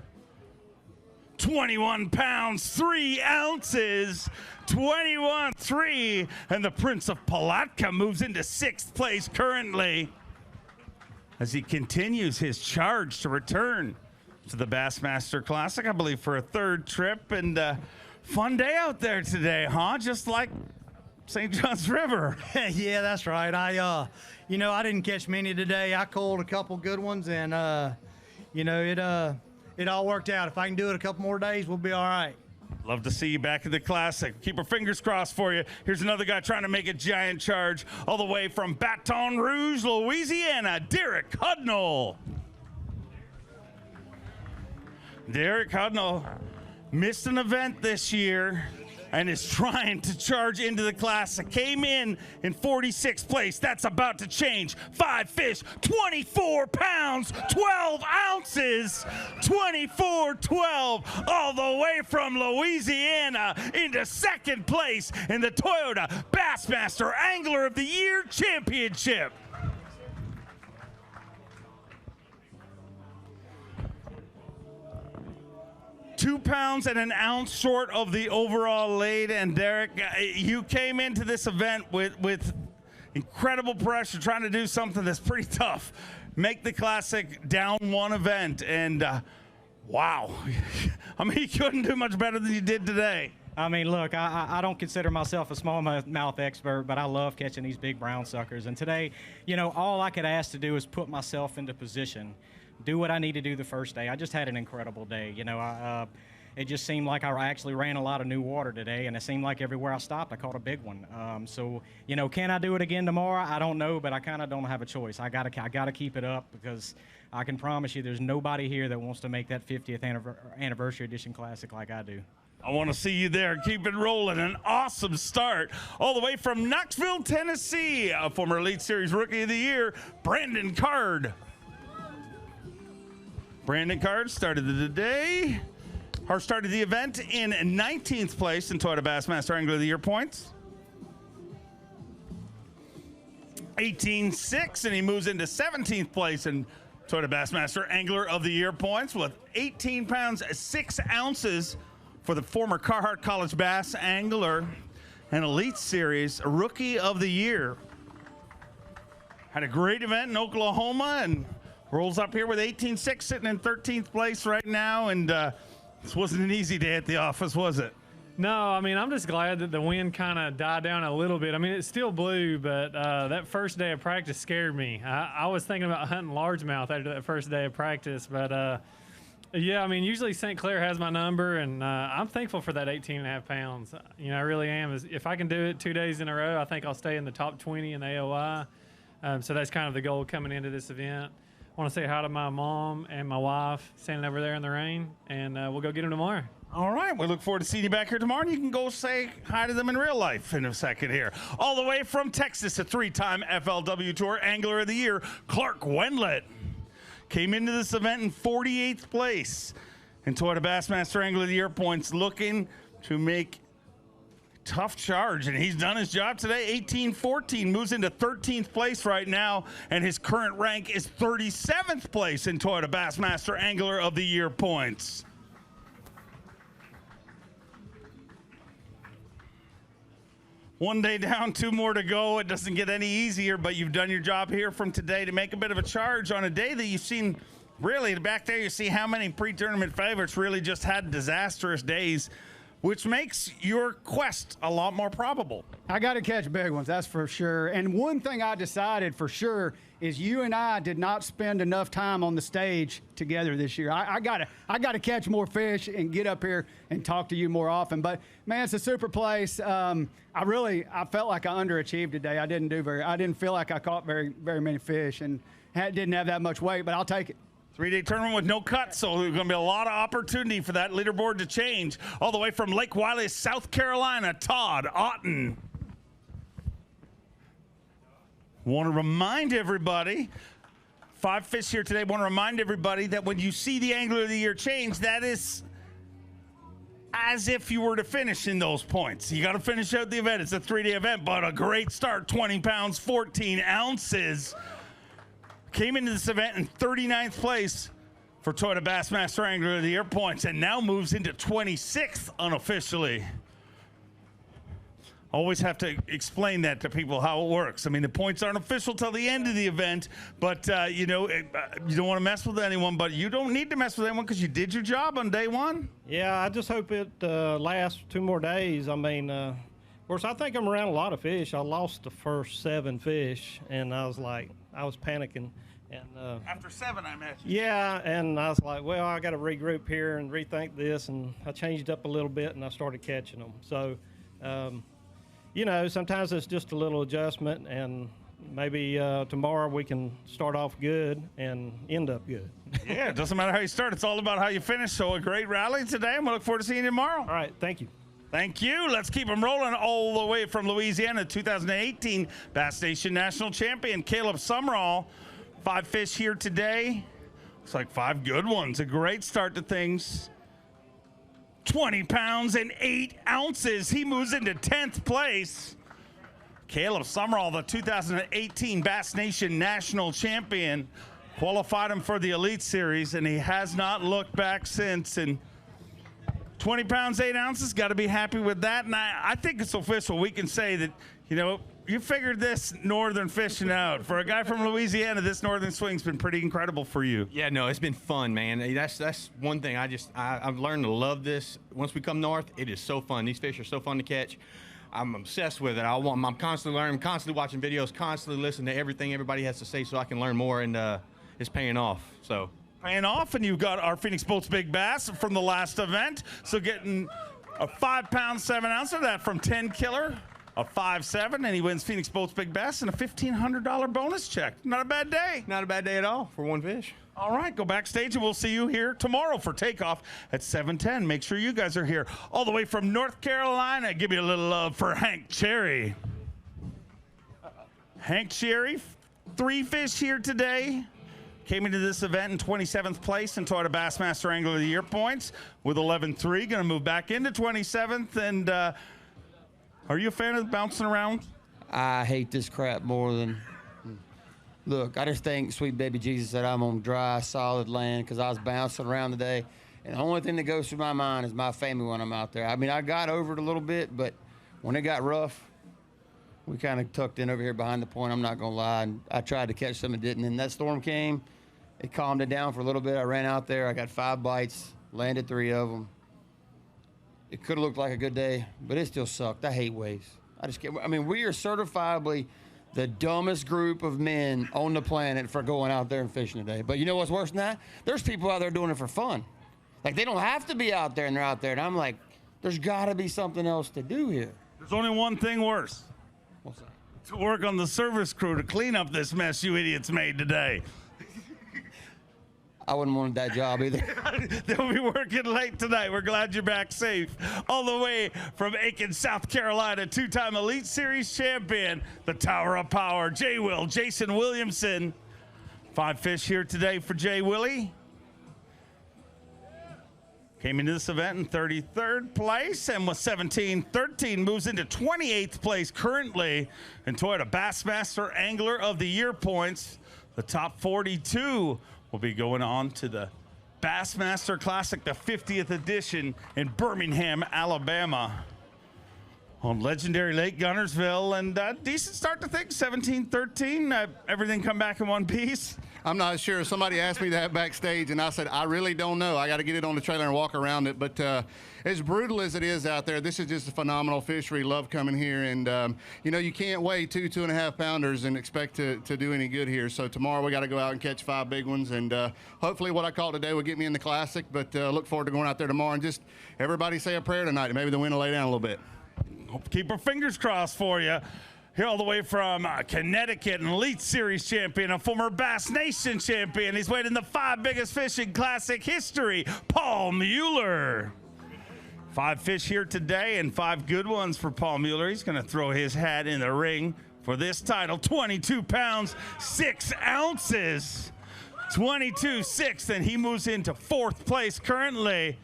21 pounds, 3 ounces, 21-3, and the Prince of Palatka moves into 6th place currently as he continues his charge to return to the Bassmaster Classic, I believe, for a 3rd trip. And fun day out there today, huh? Just like St. Johns River. Yeah, that's right. I didn't catch many today. I caught a couple good ones, and it all worked out. If I can do it a couple more days, we'll be all right. Love to see you back in the Classic. Keep our fingers crossed for you. Here's another guy trying to make a giant charge all the way from Baton Rouge, Louisiana, Derek Hudnall. Derek Hudnall missed an event this year and is trying to charge into the Classic. Came in 46th place. That's about to change. 5 fish, 24 pounds, 12 ounces, 24-12, all the way from Louisiana into 2nd place in the Toyota Bassmaster Angler of the Year Championship. Two pounds and an ounce short of the overall lead. And Derek, you came into this event with incredible pressure, trying to do something that's pretty tough. Make the Classic down 1 event, and wow. I mean, you couldn't do much better than you did today. I mean, look, I don't consider myself a smallmouth expert, but I love catching these big brown suckers. And today, all I could ask to do is put myself into position do what I need to do the first day. I just had an incredible day. You know, it just seemed like I actually ran a lot of new water today, and it seemed like everywhere I stopped, I caught a big one. So, you know, can I do it again tomorrow? I don't know, but I kind of don't have a choice. I gotta keep it up, because I can promise you there's nobody here that wants to make that 50th anniversary edition classic like I do. I want to see you there. Keep it rolling. An awesome start. All the way from Knoxville, Tennessee, a former Elite Series Rookie of the Year, Brandon Card. Brandon Card started the day, or started the event in 19th place in Toyota Bassmaster Angler of the Year points. 18.6, and he moves into 17th place in Toyota Bassmaster Angler of the Year points with 18 pounds, 6 ounces for the former Carhartt College Bass Angler and Elite Series Rookie of the Year. Had a great event in Oklahoma and rolls up here with 18.6, sitting in 13th place right now. And this wasn't an easy day at the office, was it? No, I mean, I'm just glad that the wind kind of died down a little bit. I mean, it still blew, but that first day of practice scared me. I was thinking about hunting largemouth after that first day of practice, but yeah, I mean, usually St. Clair has my number, and I'm thankful for that 18.5 pounds. You know, I really am. If I can do it 2 days in a row, I think I'll stay in the top 20 in AOI. So that's kind of the goal coming into this event. I want to say hi to my mom and my wife standing over there in the rain, and we'll go get them tomorrow. All right, we look forward to seeing you back here tomorrow, and you can go say hi to them in real life in a second here. All the way from Texas, a 3-time FLW Tour Angler of the Year, Clark Wendlandt, came into this event in 48th place in Toyota Bassmaster Angler of the Year points, looking to make tough charge, and he's done his job today. 18.14, moves into 13th place right now, and his current rank is 37th place in Toyota Bassmaster Angler of the Year points. One day down, 2 more to go. It doesn't get any easier, but you've done your job here from today to make a bit of a charge on a day that you've seen, really, back there you see how many pre-tournament favorites really just had disastrous days, which makes your quest a lot more probable. I got to catch big ones, that's for sure. And one thing I decided for sure is you and I did not spend enough time on the stage together this year. I gotta catch more fish and get up here and talk to you more often. But man, it's a super place. I felt like I underachieved today. I didn't feel like I caught very many fish and didn't have that much weight, but I'll take it. 3-day tournament with no cuts, so there's going to be a lot of opportunity for that leaderboard to change. All the way from Lake Wiley, South Carolina, Todd Otten. Want to remind everybody, 5 fish here today, want to remind everybody that when you see the Angler of the Year change, that is as if you were to finish in those points. You got to finish out the event. It's a 3-day event, but a great start, 20 pounds, 14 ounces. Came into this event in 39th place for Toyota Bassmaster Angler of the Year points, and now moves into 26th unofficially. Always have to explain that to people how it works. I mean, the points aren't official till the end of the event, but you know, you don't want to mess with anyone, but you don't need to mess with anyone because you did your job on day 1. Yeah, I just hope it lasts 2 more days. I mean, of course, I think I'm around a lot of fish. I lost the first 7 fish, and I was panicking. And after 7, I imagine. Yeah, and I was like, well, I got to regroup here and rethink this, and I changed up a little bit, and I started catching them. So, you know, sometimes it's just a little adjustment, and maybe tomorrow we can start off good and end up good. Yeah, it doesn't matter how you start. It's all about how you finish. So a great rally today, and we look forward to seeing you tomorrow. All right, thank you. Thank you. Let's keep them rolling all the way from Louisiana, 2018 Bass Nation National Champion, Caleb Sumrall. 5 fish here today. Looks like 5 good ones. A great start to things. 20 pounds and 8 ounces. He moves into 10th place. Caleb Sumrall, the 2018 Bass Nation National Champion, qualified him for the Elite Series, and he has not looked back since. And 20 pounds, 8 ounces, got to be happy with that. And I think it's official. We can say that, you know, you figured this northern fishing out. For a guy from Louisiana, this northern swing's been pretty incredible for you. Yeah, no, it's been fun, man. That's one thing I've learned to love this. Once we come north, it is so fun. These fish are so fun to catch. I'm obsessed with it. I'm constantly learning, constantly watching videos, constantly listening to everything everybody has to say so I can learn more, and it's paying off. So paying off, and you've got our Phoenix Boats Big Bass from the last event. So getting a 5 pound 7 ounce of that from 10 Killer, a 5.7, and he wins Phoenix Boats Big Bass and a $1,500 bonus check. Not a bad day. Not a bad day at all for one fish. All right, go backstage, and we'll see you here tomorrow for takeoff at 7:10. Make sure you guys are here. All the way from North Carolina, give me a little love for Hank Cherry. Hank Cherry, 3 fish here today. Came into this event in 27th place in Toyota Bassmaster Angler of the Year points with 11.3. Going to move back into 27th. And are you a fan of bouncing around? I hate this crap more than... Look, I just think sweet baby Jesus said I'm on dry, solid land because I was bouncing around today. And the only thing that goes through my mind is my family when I'm out there. I mean, I got over it a little bit, but when it got rough, we kind of tucked in over here behind the point, I'm not going to lie. And I tried to catch some and didn't. And that storm came. It calmed it down for a little bit. I ran out there. I got 5 bites, landed 3 of them. It could have looked like a good day, but it still sucked. I hate waves. I mean, we are certifiably the dumbest group of men on the planet for going out there and fishing today. But you know what's worse than that? There's people out there doing it for fun. Like, they don't have to be out there, and they're out there. And I'm like, there's got to be something else to do here. There's only one thing worse. What's that? To work on the service crew to clean up this mess you idiots made today. I wouldn't want that job either. They'll be working late tonight. We're glad you're back safe. All the way from Aiken, South Carolina, 2-time Elite Series champion, the Tower of Power, Jason Williamson. 5 fish here today for Jay Willie. Came into this event in 33rd place and was 17-13, moves into 28th place currently in Toyota Bassmaster Angler of the Year points. The top 42 will be going on to the Bassmaster Classic, the 50th edition in Birmingham, Alabama. On legendary Lake Gunnersville, and decent start to think, 17-13. Everything come back in one piece. I'm not sure. Somebody asked me that backstage, and I said, I really don't know. I got to get it on the trailer and walk around it. But as brutal as it is out there, this is just a phenomenal fishery. Love coming here. And, you know, you can't weigh 2.5 pounders and expect to do any good here. So tomorrow we got to go out and catch 5 big ones. And hopefully what I caught today will get me in the Classic. But look forward to going out there tomorrow. And just everybody say a prayer tonight. And maybe the wind will lay down a little bit. Keep our fingers crossed for you. Here all the way from Connecticut, an Elite Series champion, a former Bass Nation champion. He's weighed in the 5 biggest fish in Classic history, Paul Muller. 5 fish here today and 5 good ones for Paul Muller. He's going to throw his hat in the ring for this title. 22 pounds, 6 ounces. 22-6, and he moves into 4th place currently.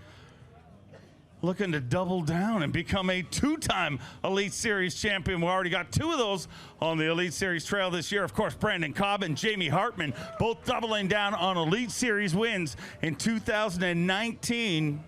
Looking to double down and become a 2-time Elite Series champion. We already got 2 of those on the Elite Series trail this year. Of course, Brandon Cobb and Jamie Hartman both doubling down on Elite Series wins in 2019.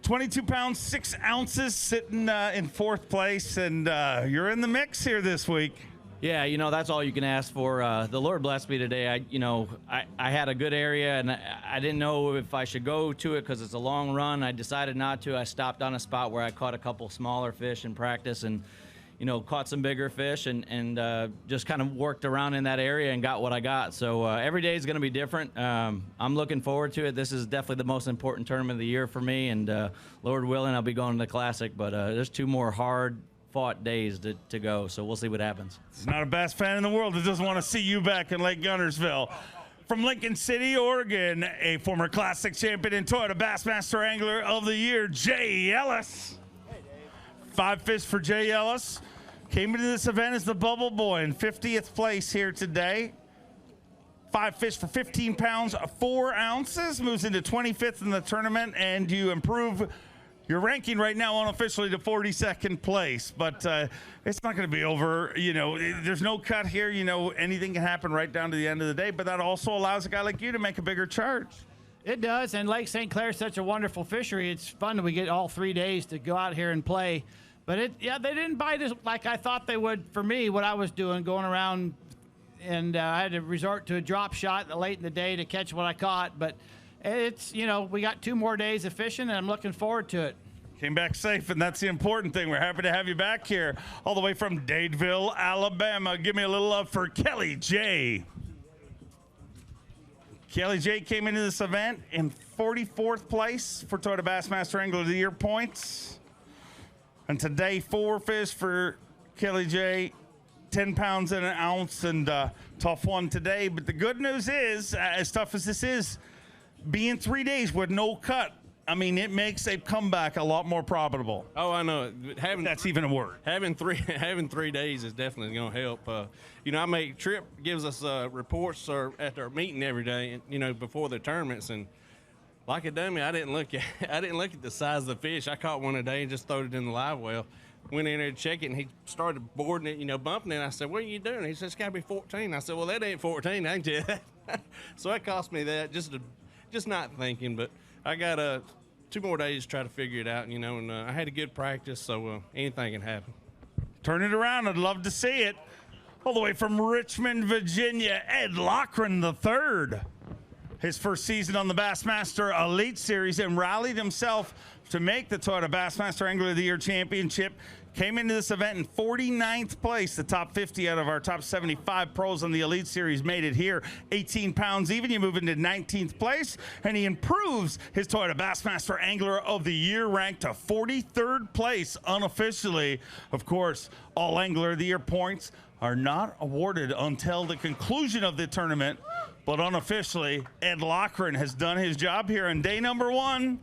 22 pounds, 6 ounces, sitting in 4th place, and you're in the mix here this week. Yeah, you know, that's all you can ask for. The Lord blessed me today. I had a good area, and I didn't know if I should go to it because it's a long run. I decided not to. I stopped on a spot where I caught a couple smaller fish in practice and, you know, caught some bigger fish and just kind of worked around in that area and got what I got. So every day is going to be different. I'm looking forward to it. This is definitely the most important tournament of the year for me, and Lord willing, I'll be going to the Classic. But there's 2 more hard-fought days to go, so we'll see what happens. There's not a bass fan in the world that doesn't want to see you back in Lake Gunnersville. From Lincoln City, Oregon, a former Classic champion and Toyota Bassmaster Angler of the Year, Jay Ellis. 5 fish for Jay Ellis. Came into this event as the Bubble Boy in 50th place here today. 5 fish for 15 pounds, 4 ounces. Moves into 25th in the tournament, and you improve your ranking right now unofficially to 42nd place, but it's not going to be over. You know, there's no cut here. You know, anything can happen right down to the end of the day, but that also allows a guy like you to make a bigger charge. It does, and Lake St. Clair is such a wonderful fishery. It's fun that we get all 3 days to go out here and play. But they didn't bite us like I thought they would for me, what I was doing, going around, and I had to resort to a drop shot late in the day to catch what I caught. But it's, you know, we got 2 more days of fishing, and I'm looking forward to it. Came back safe, and that's the important thing. We're happy to have you back here all the way from Dadeville, Alabama. Give me a little love for Kelly J. Kelly J came into this event in 44th place for Toyota Bassmaster Angler of the Year points. And today, 4 fish for Kelly J, 10 pounds and an ounce, and tough one today. But the good news is, as tough as this is, being 3 days with no cut, I mean, it makes a comeback a lot more profitable. Oh, I know. That's even a word. Having 3 days is definitely going to help. You know, I make Trip gives us reports at our meeting every day, you know, before the tournaments, and like a dummy, I didn't look at the size of the fish. I caught one today and just threw it in the live well. Went in there to check it, and he started boarding it, you know, bumping it. I said, "What are you doing?" He said, "It's got to be 14." I said, "Well, that ain't 14, I can tell you that." So that cost me that, just not thinking, but I got 2 more days to try to figure it out, you know, and I had a good practice, so anything can happen. Turn it around. I'd love to see it. All the way from Richmond, Virginia, Ed Loughran III. His first season on the Bassmaster Elite Series, and rallied himself to make the Toyota Bassmaster Angler of the Year Championship. Came into this event in 49th place. The top 50 out of our top 75 pros on the Elite Series made it here. 18 pounds even. You move into 19th place, and he improves his Toyota Bassmaster Angler of the Year rank to 43rd place unofficially. Of course, all Angler of the Year points are not awarded until the conclusion of the tournament, but unofficially, Ed Loughran has done his job here on day number 1.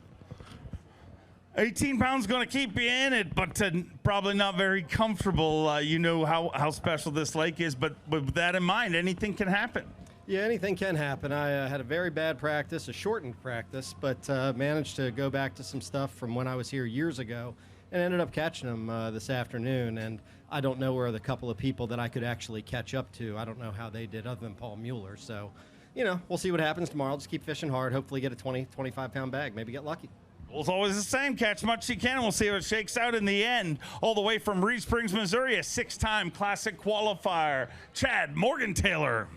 18 pounds going to keep you in it, but probably not very comfortable. You know how special this lake is, but with that in mind, anything can happen. Yeah, anything can happen. I had a very bad practice, a shortened practice, but managed to go back to some stuff from when I was here years ago and ended up catching them this afternoon. And I don't know where the couple of people that I could actually catch up to. I don't know how they did other than Paul Muller. So, you know, we'll see what happens tomorrow. Just keep fishing hard, hopefully get a 20, 25-pound bag, maybe get lucky. Well, it's always the same. Catch much you can, and we'll see how it shakes out in the end. All the way from Reed Springs, Missouri, a 6-time Classic qualifier, Chad Morgan-Taylor.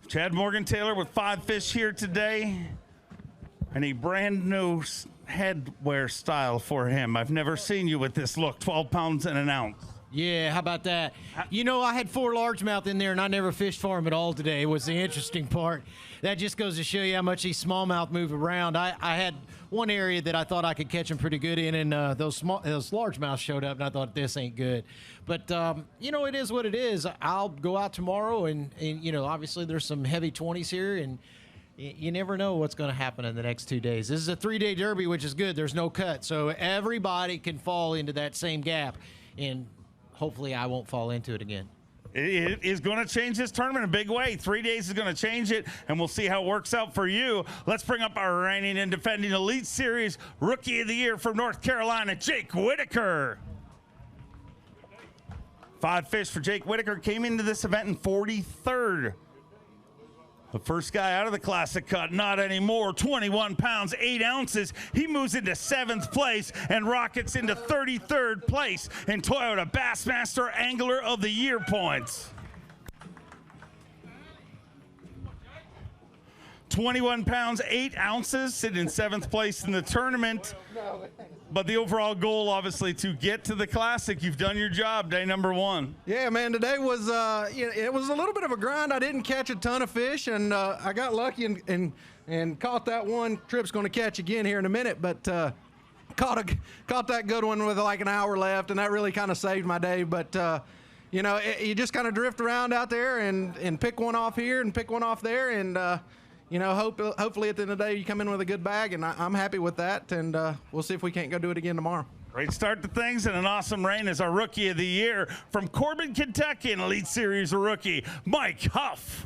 Chad Morgan-Taylor with 5 fish here today, and a brand new headwear style for him. I've never seen you with this look, 12 pounds and an ounce. Yeah, how about that? You know, I had 4 largemouth in there, and I never fished for him at all today, was the interesting part. That just goes to show you how much these smallmouth move around. I had one area that I thought I could catch them pretty good in, and those largemouth showed up, and I thought, this ain't good. But, you know, it is what it is. I'll go out tomorrow, and you know, obviously there's some heavy 20s here, and you never know what's going to happen in the next 2 days. This is a 3-day derby, which is good. There's no cut, so everybody can fall into that same gap, and hopefully I won't fall into it again. It is going to change this tournament in a big way. 3 days is going to change it, and we'll see how it works out for you. Let's bring up our reigning and defending Elite Series Rookie of the Year from North Carolina, Jake Whitaker. 5 fish for Jake Whitaker. Came into this event in 43rd. The first guy out of the Classic cut, not anymore. 21 pounds, 8 ounces. He moves into 7th place and rockets into 33rd place in Toyota Bassmaster Angler of the Year points. 21 pounds, 8 ounces, sitting in 7th place in the tournament. But the overall goal, obviously, to get to the Classic. You've done your job, day number 1. Yeah, man, today was, it was a little bit of a grind. I didn't catch a ton of fish, and I got lucky and caught that one. Trip's going to catch again here in a minute, but caught that good one with like an hour left, and that really kind of saved my day. But, you know, you just kind of drift around out there and pick one off here and pick one off there, and you know, hopefully at the end of the day you come in with a good bag, and I'm happy with that, and we'll see if we can't go do it again tomorrow. Great start to things and an awesome reign as our Rookie of the Year from Corbin, Kentucky, an Elite Series rookie, Mike Huff.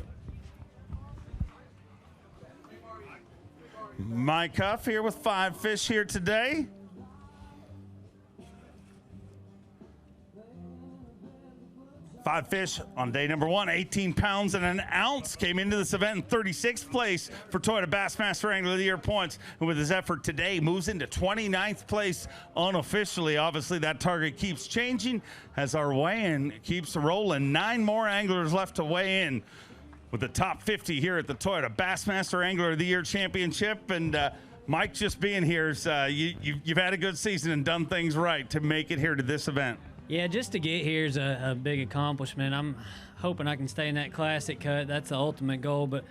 Mike Huff here with 5 fish here today. Five fish on day number 1, 18 pounds and an ounce. Came into this event in 36th place for Toyota Bassmaster Angler of the Year points. And with his effort today, moves into 29th place unofficially. Obviously, that target keeps changing as our weigh-in keeps rolling. 9 more anglers left to weigh in with the top 50 here at the Toyota Bassmaster Angler of the Year Championship. And Mike, just being here, is, you've had a good season and done things right to make it here to this event. Yeah, just to get here is a big accomplishment. I'm hoping I can stay in that classic cut. That's the ultimate goal. But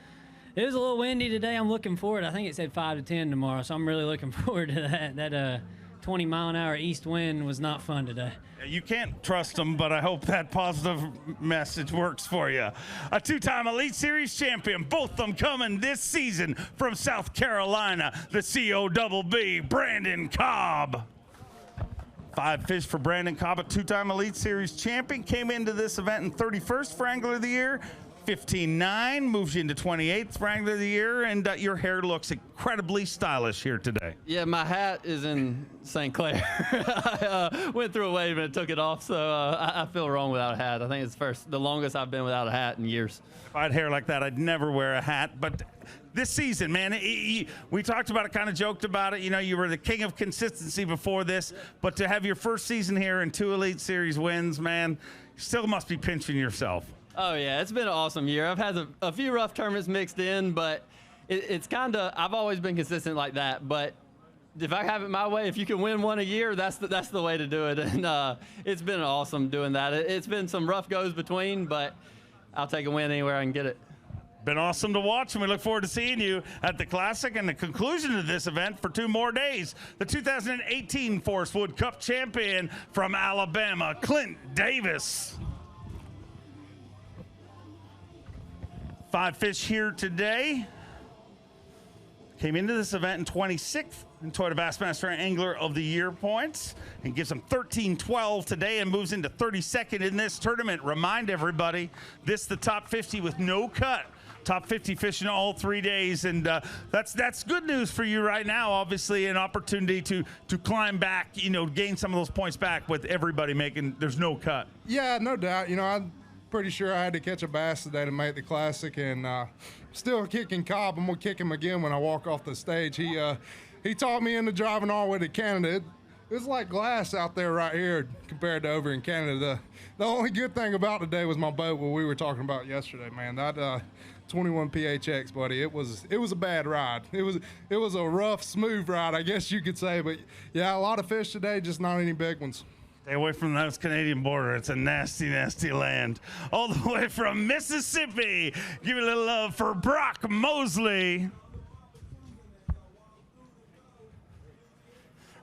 it was a little windy today. I'm looking forward. I think it said 5 to 10 tomorrow, so I'm really looking forward to that. That 20-mile-an-hour east wind was not fun today. You can't trust them, but I hope that positive message works for you. A two-time Elite Series champion, both of them coming this season from South Carolina, the COBB, Brandon Cobb. 5 fish for Brandon Cobb, a two-time Elite Series champion. Came into this event in 31st for Angler of the Year. 15.9, moves you into 28th for Angler of the Year, and your hair looks incredibly stylish here today. Yeah, my hat is in St. Clair. I went through a wave and took it off, so I feel wrong without a hat. I think it's the longest I've been without a hat in years. If I had hair like that, I'd never wear a hat, but this season, man, we talked about it, kind of joked about it. You know, you were the king of consistency before this, but to have your first season here and 2 Elite Series wins, man, you still must be pinching yourself. Oh, yeah, it's been an awesome year. I've had a few rough tournaments mixed in, but it's kind of, I've always been consistent like that. But if I have it my way, if you can win one a year, that's the way to do it. And it's been awesome doing that. It's been some rough goes between, but I'll take a win anywhere I can get it. Been awesome to watch, and we look forward to seeing you at the Classic and the conclusion of this event for 2 more days. The 2018 Forest Wood Cup champion from Alabama, Clint Davis. 5 fish here today. Came into this event in 26th in Toyota Bassmaster Angler of the Year points and gives them 13-12 today and moves into 32nd in this tournament. Remind everybody, this is the top 50 with no cut. Top 50 fishing all 3 days, and that's good news for you right now. Obviously, an opportunity to climb back, you know, gain some of those points back with everybody making. There's no cut. Yeah, no doubt. You know, I'm pretty sure I had to catch a bass today to make the Classic, and still kicking Cobb. I'm gonna kick him again when I walk off the stage. He taught me into driving all the way to Canada. It's like glass out there right here compared to over in Canada. The only good thing about today was my boat, what we were talking about yesterday, man. That 21 PHX, buddy. It was a bad ride. It was a rough, smooth ride, I guess you could say. But yeah, a lot of fish today, just not any big ones. Stay away from the Canadian border. It's a nasty, nasty land. All the way from Mississippi. Give me a little love for Brock Mosley.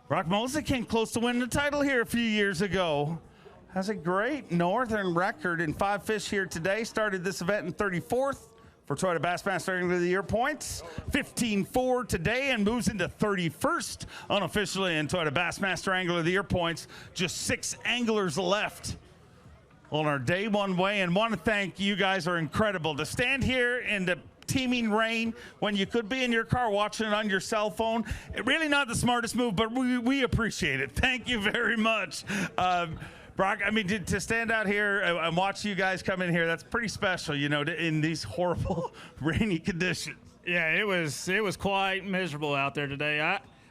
Brock Mosley came close to winning the title here a few years ago. Has a great northern record in 5 fish here today. Started this event in 34th for Toyota Bassmaster Angler of the Year points. 15-4 today and moves into 31st unofficially in Toyota Bassmaster Angler of the Year points. Just 6 anglers left on our day one weigh, and want to thank you guys. Are incredible to stand here in the teeming rain when you could be in your car watching it on your cell phone. Really not the smartest move, but we appreciate it. Thank you very much. Brock, I mean, to stand out here and watch you guys come in here, that's pretty special, you know, in these horrible rainy conditions. Yeah, it was quite miserable out there today.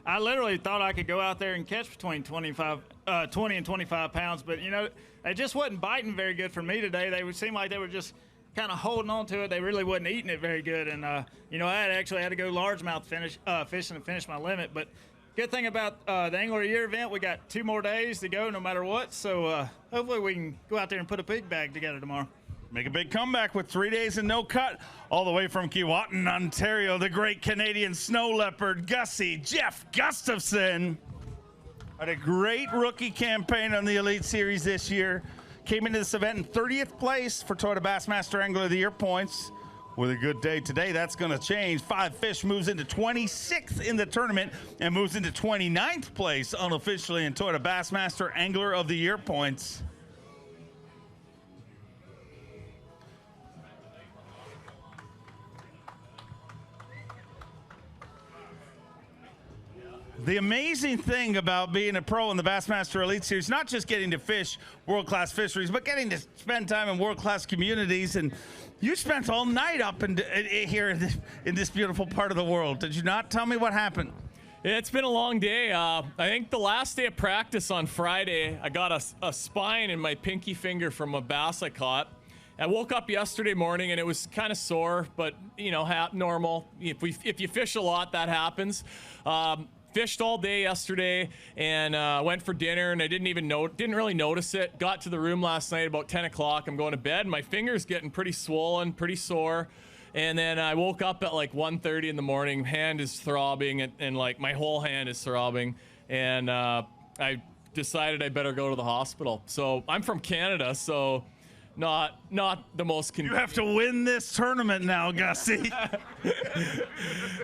I literally thought I could go out there and catch between 20 and 25 pounds, but, you know, it just wasn't biting very good for me today. They would seem like they were just kind of holding on to it. They really wasn't eating it very good. And, you know, I had to go largemouth fishing to finish my limit. But good thing about the Angler of the Year event, we got 2 more days to go no matter what. So hopefully we can go out there and put a big bag together tomorrow. Make a big comeback with 3 days and no cut. All the way from Keewatin, Ontario, the great Canadian snow leopard, Gussie Jeff Gustafson. Had a great rookie campaign on the Elite Series this year. Came into this event in 30th place for Toyota Bassmaster Angler of the Year points. With a good day today, that's going to change. 5 fish moves into 26th in the tournament and moves into 29th place unofficially in Toyota Bassmaster Angler of the Year points. The amazing thing about being a pro in the Bassmaster Elite Series, not just getting to fish world-class fisheries, but getting to spend time in world-class communities. And you spent all night up here in this beautiful part of the world. Did you not? Tell me what happened. Yeah, it's been a long day. I think the last day of practice on Friday, I got a spine in my pinky finger from a bass I caught. I woke up yesterday morning and it was kind of sore, but you know, normal. If you fish a lot, that happens. fished all day yesterday and went for dinner, and I didn't really notice it. Got to the room last night about 10 o'clock. I'm going to bed. My finger's getting pretty swollen, pretty sore. And then I woke up at like 1:30 in the morning. Hand is throbbing, and like my whole hand is throbbing. And I decided I better go to the hospital. So I'm from Canada, so not the most. You have to win this tournament now, Gussie.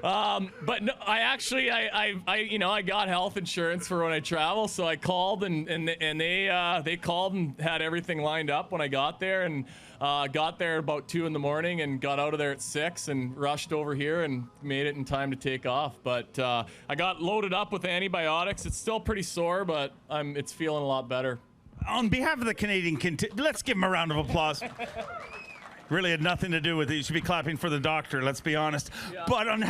But no, I got health insurance for when I travel, so I called and they called and had everything lined up when I got there, and got there about 2 in the morning and got out of there at 6 and rushed over here and made it in time to take off. But I got loaded up with antibiotics. It's still pretty sore, but it's feeling a lot better. On behalf of the Canadian contingent, let's give him a round of applause. Really had nothing to do with it. You should be clapping for the doctor, let's be honest. Yeah. But on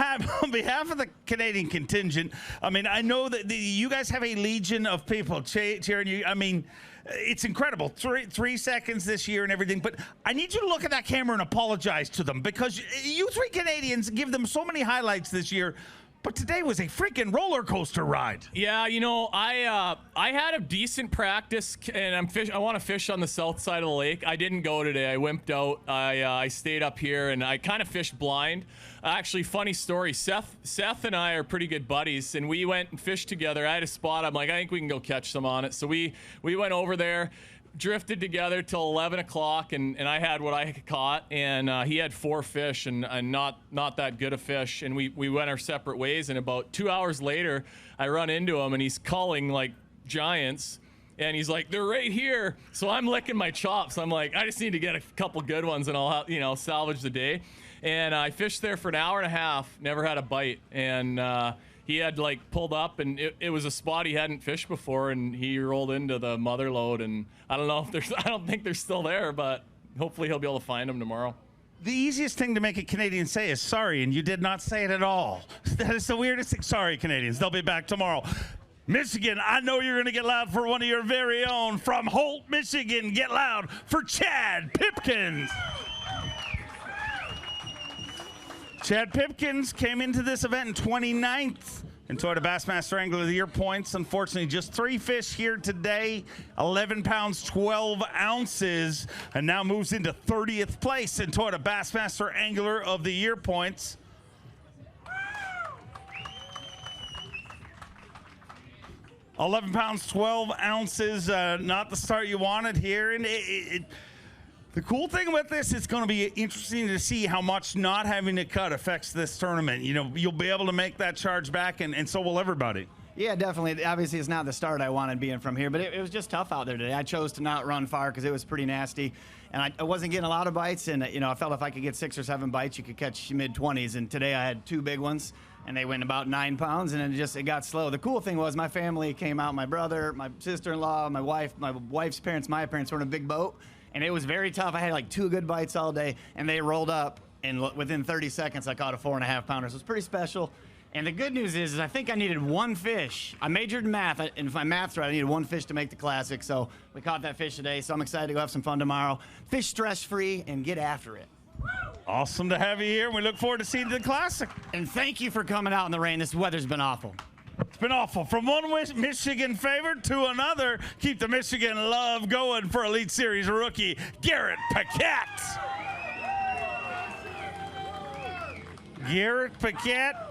behalf of the Canadian contingent, I mean, I know that you guys have a legion of people cheering you. I mean, it's incredible. Three seconds this year and everything. But I need you to look at that camera and apologize to them, because you three Canadians give them so many highlights this year. But today was a freaking roller coaster ride. Yeah, you know, I had a decent practice, and I want to fish on the south side of the lake. I didn't go today. I wimped out. I stayed up here, and I kind of fished blind. Actually, funny story. Seth and I are pretty good buddies, and we went and fished together. I had a spot. I'm like, I think we can go catch some on it. So we went over there, drifted together till 11 o'clock, and I had what I caught, and he had 4 fish and not that good a fish, and we went our separate ways. And about 2 hours later, I run into him, and he's calling like giants, and he's like, they're right here. So I'm licking my chops. I'm like, I just need to get a couple good ones, and I'll salvage the day. And I fished there for an hour and a half, never had a bite, and he had like pulled up, and it was a spot he hadn't fished before, and he rolled into the mother load, and I don't think they're still there, but hopefully he'll be able to find them tomorrow. The easiest thing to make a Canadian say is sorry, and you did not say it at all. That is the weirdest thing. Sorry, Canadians. They'll be back tomorrow. Michigan, I know you're going to get loud for one of your very own. From Holt, Michigan, get loud for Chad Pipkins. Chad Pipkins came into this event in 29th in Toyota Bassmaster Angler of the Year points. Unfortunately, just 3 fish here today, 11 pounds, 12 ounces, and now moves into 30th place in Toyota Bassmaster Angler of the Year points. $11 pounds, 12 ounces, not the start you wanted here. And the cool thing with this, it's going to be interesting to see how much not having to cut affects this tournament. You know, you'll be able to make that charge back, and so will everybody. Yeah, definitely. Obviously, it's not the start I wanted being from here, but it was just tough out there today. I chose to not run far because it was pretty nasty, and I wasn't getting a lot of bites, and I felt if I could get 6 or 7 bites, you could catch mid-20s, and today I had 2 big ones, and they went about 9 pounds, and it got slow. The cool thing was my family came out, my brother, my sister-in-law, my wife's parents, my parents were in a big boat, and it was very tough. I had like 2 good bites all day, and they rolled up, and within 30 seconds, I caught a 4.5 pounder. So it's pretty special. And the good news is I think I needed 1 fish. I majored in math, and if my math's right, I needed 1 fish to make the Classic. So we caught that fish today, so I'm excited to go have some fun tomorrow. Fish stress-free and get after it. Awesome to have you here. We look forward to seeing the Classic. And thank you for coming out in the rain. This weather's been awful. It's been awful. From one Michigan favorite to another, keep the Michigan love going for Elite Series rookie Garrett Paquette. Garrett Paquette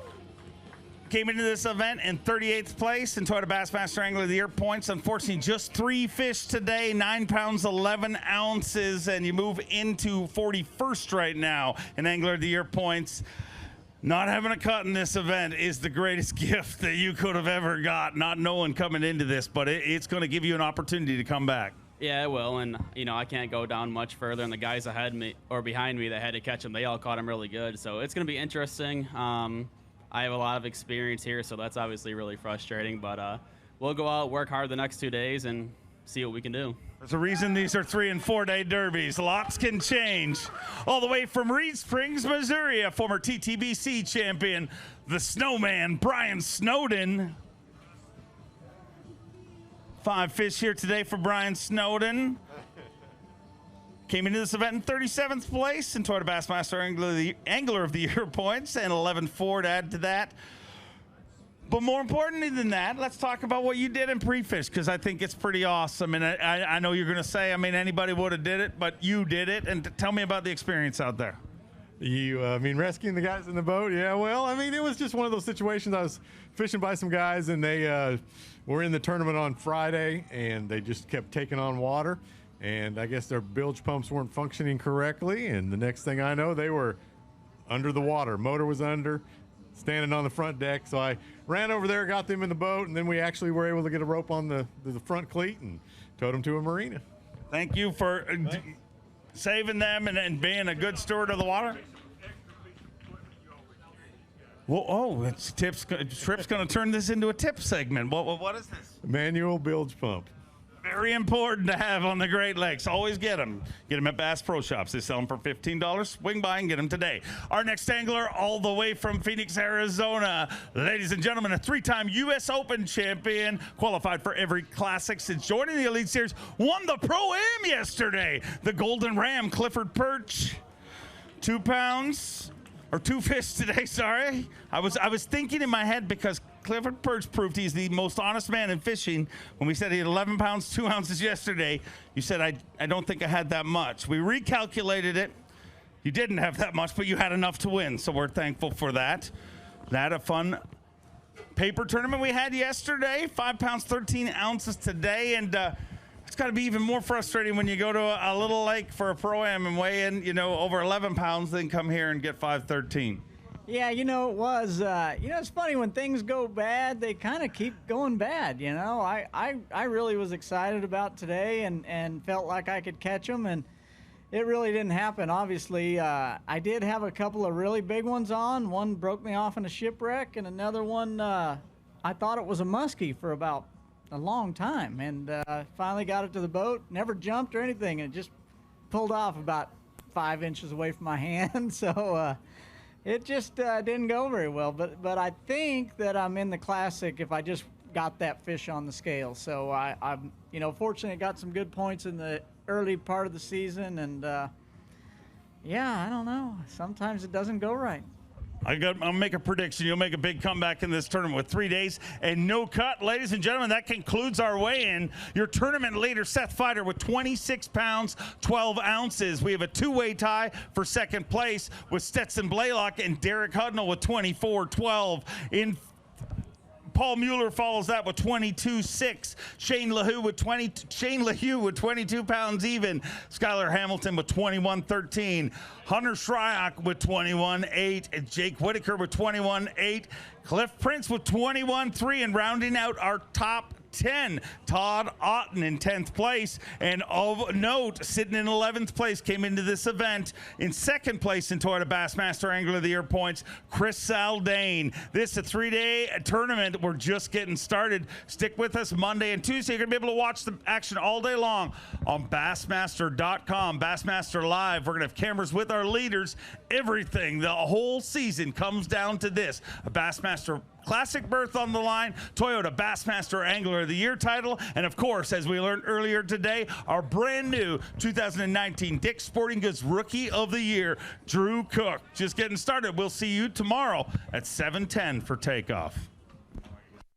came into this event in 38th place in Toyota Bassmaster Angler of the Year points. Unfortunately, just 3 fish today, 9 pounds, 11 ounces, and you move into 41st right now in Angler of the Year points. Not having a cut in this event is the greatest gift that you could have ever got, not knowing coming into this, but it's going to give you an opportunity to come back. Yeah, it will, and I can't go down much further, and the guys ahead of me or behind me that had to catch him, they all caught him really good, so it's going to be interesting. I have a lot of experience here, so that's obviously really frustrating, but we'll go out, work hard the next 2 days, and see what we can do. There's a reason these are 3- and 4-day derbies. Lots can change. All the way from Reed Springs, Missouri, a former TTBC champion, the Snowman, Brian Snowden. 5 fish here today for Brian Snowden. Came into this event in 37th place in Toyota Bassmaster Angler of the Year points, and 11.4 to add to that. But more importantly than that, let's talk about what you did in pre-fish, because I think it's pretty awesome. And I know you're going to say, I mean, anybody would have did it, but you did it. And tell me about the experience out there. You mean rescuing the guys in the boat? Yeah, well, I mean, it was just one of those situations. I was fishing by some guys, and they were in the tournament on Friday, and they just kept taking on water. And I guess their bilge pumps weren't functioning correctly. And the next thing I know, they were under the water. Motor was under, standing on the front deck. So I ran over there, got them in the boat, and then we actually were able to get a rope on the front cleat and towed them to a marina. Thank you for saving them and being a good steward of the water. Well, it's tips. Trip's going to turn this into a tip segment. What is this? Manual bilge pump. Very important to have on the Great Lakes. Always get them. Get them at Bass Pro Shops. They sell them for $15. Swing by and get them today. Our next angler, all the way from Phoenix, Arizona. Ladies and gentlemen, a 3-time U.S. Open champion, qualified for every classic since joining the Elite Series, won the Pro-Am yesterday. The Golden Ram, Clifford Perch, 2 pounds. Or 2 fish today, sorry. I was thinking in my head, because Clifford Perch proved he's the most honest man in fishing. When we said he had 11 pounds, 2 ounces yesterday, you said, I don't think I had that much. We recalculated it. You didn't have that much, but you had enough to win, so we're thankful for that. That a fun paper tournament we had yesterday. 5 pounds, 13 ounces today, and it's got to be even more frustrating when you go to a little lake for a Pro-Am and weigh in, over 11 pounds, then come here and get 5:13. Yeah, it was, it's funny when things go bad, they kind of keep going bad, I really was excited about today and felt like I could catch them, and it really didn't happen. Obviously, I did have a couple of really big ones on. One broke me off in a shipwreck, and another one, I thought it was a muskie for about a long time, and finally got it to the boat. Never jumped or anything, and it just pulled off about 5 inches away from my hand. So it just didn't go very well. But I think that I'm in the classic if I just got that fish on the scale. So I'm fortunately got some good points in the early part of the season, and yeah, I don't know. Sometimes it doesn't go right. I'll make a prediction. You'll make a big comeback in this tournament with 3 days and no cut. Ladies and gentlemen, that concludes our weigh-in. Your tournament leader, Seth Fighter, with 26 pounds, 12 ounces. We have a 2-way tie for second place with Stetson Blaylock and Derek Hudnall with 24-12. Paul Muller follows that with 22.6. Shane LaHue with 22 pounds even. Skylar Hamilton with 21.13. Hunter Shryock with 21.8. And Jake Whitaker with 21.8. Cliff Prince with 21.3. And rounding out our top 10, Todd Otten in 10th place. And of note, sitting in 11th place, came into this event in 2nd place in Toyota Bassmaster Angler of the Year points, Chris Seldane. This is a 3-day tournament. We're just getting started. Stick with us Monday and Tuesday. You're going to be able to watch the action all day long on Bassmaster.com. Bassmaster Live. We're going to have cameras with our leaders. Everything, the whole season comes down to this. A Bassmaster Classic berth on the line, Toyota Bassmaster Angler of the Year title, and of course, as we learned earlier today, our brand new 2019 Dick's Sporting Goods Rookie of the Year, Drew Cook. Just getting started. We'll see you tomorrow at 7:10 for takeoff.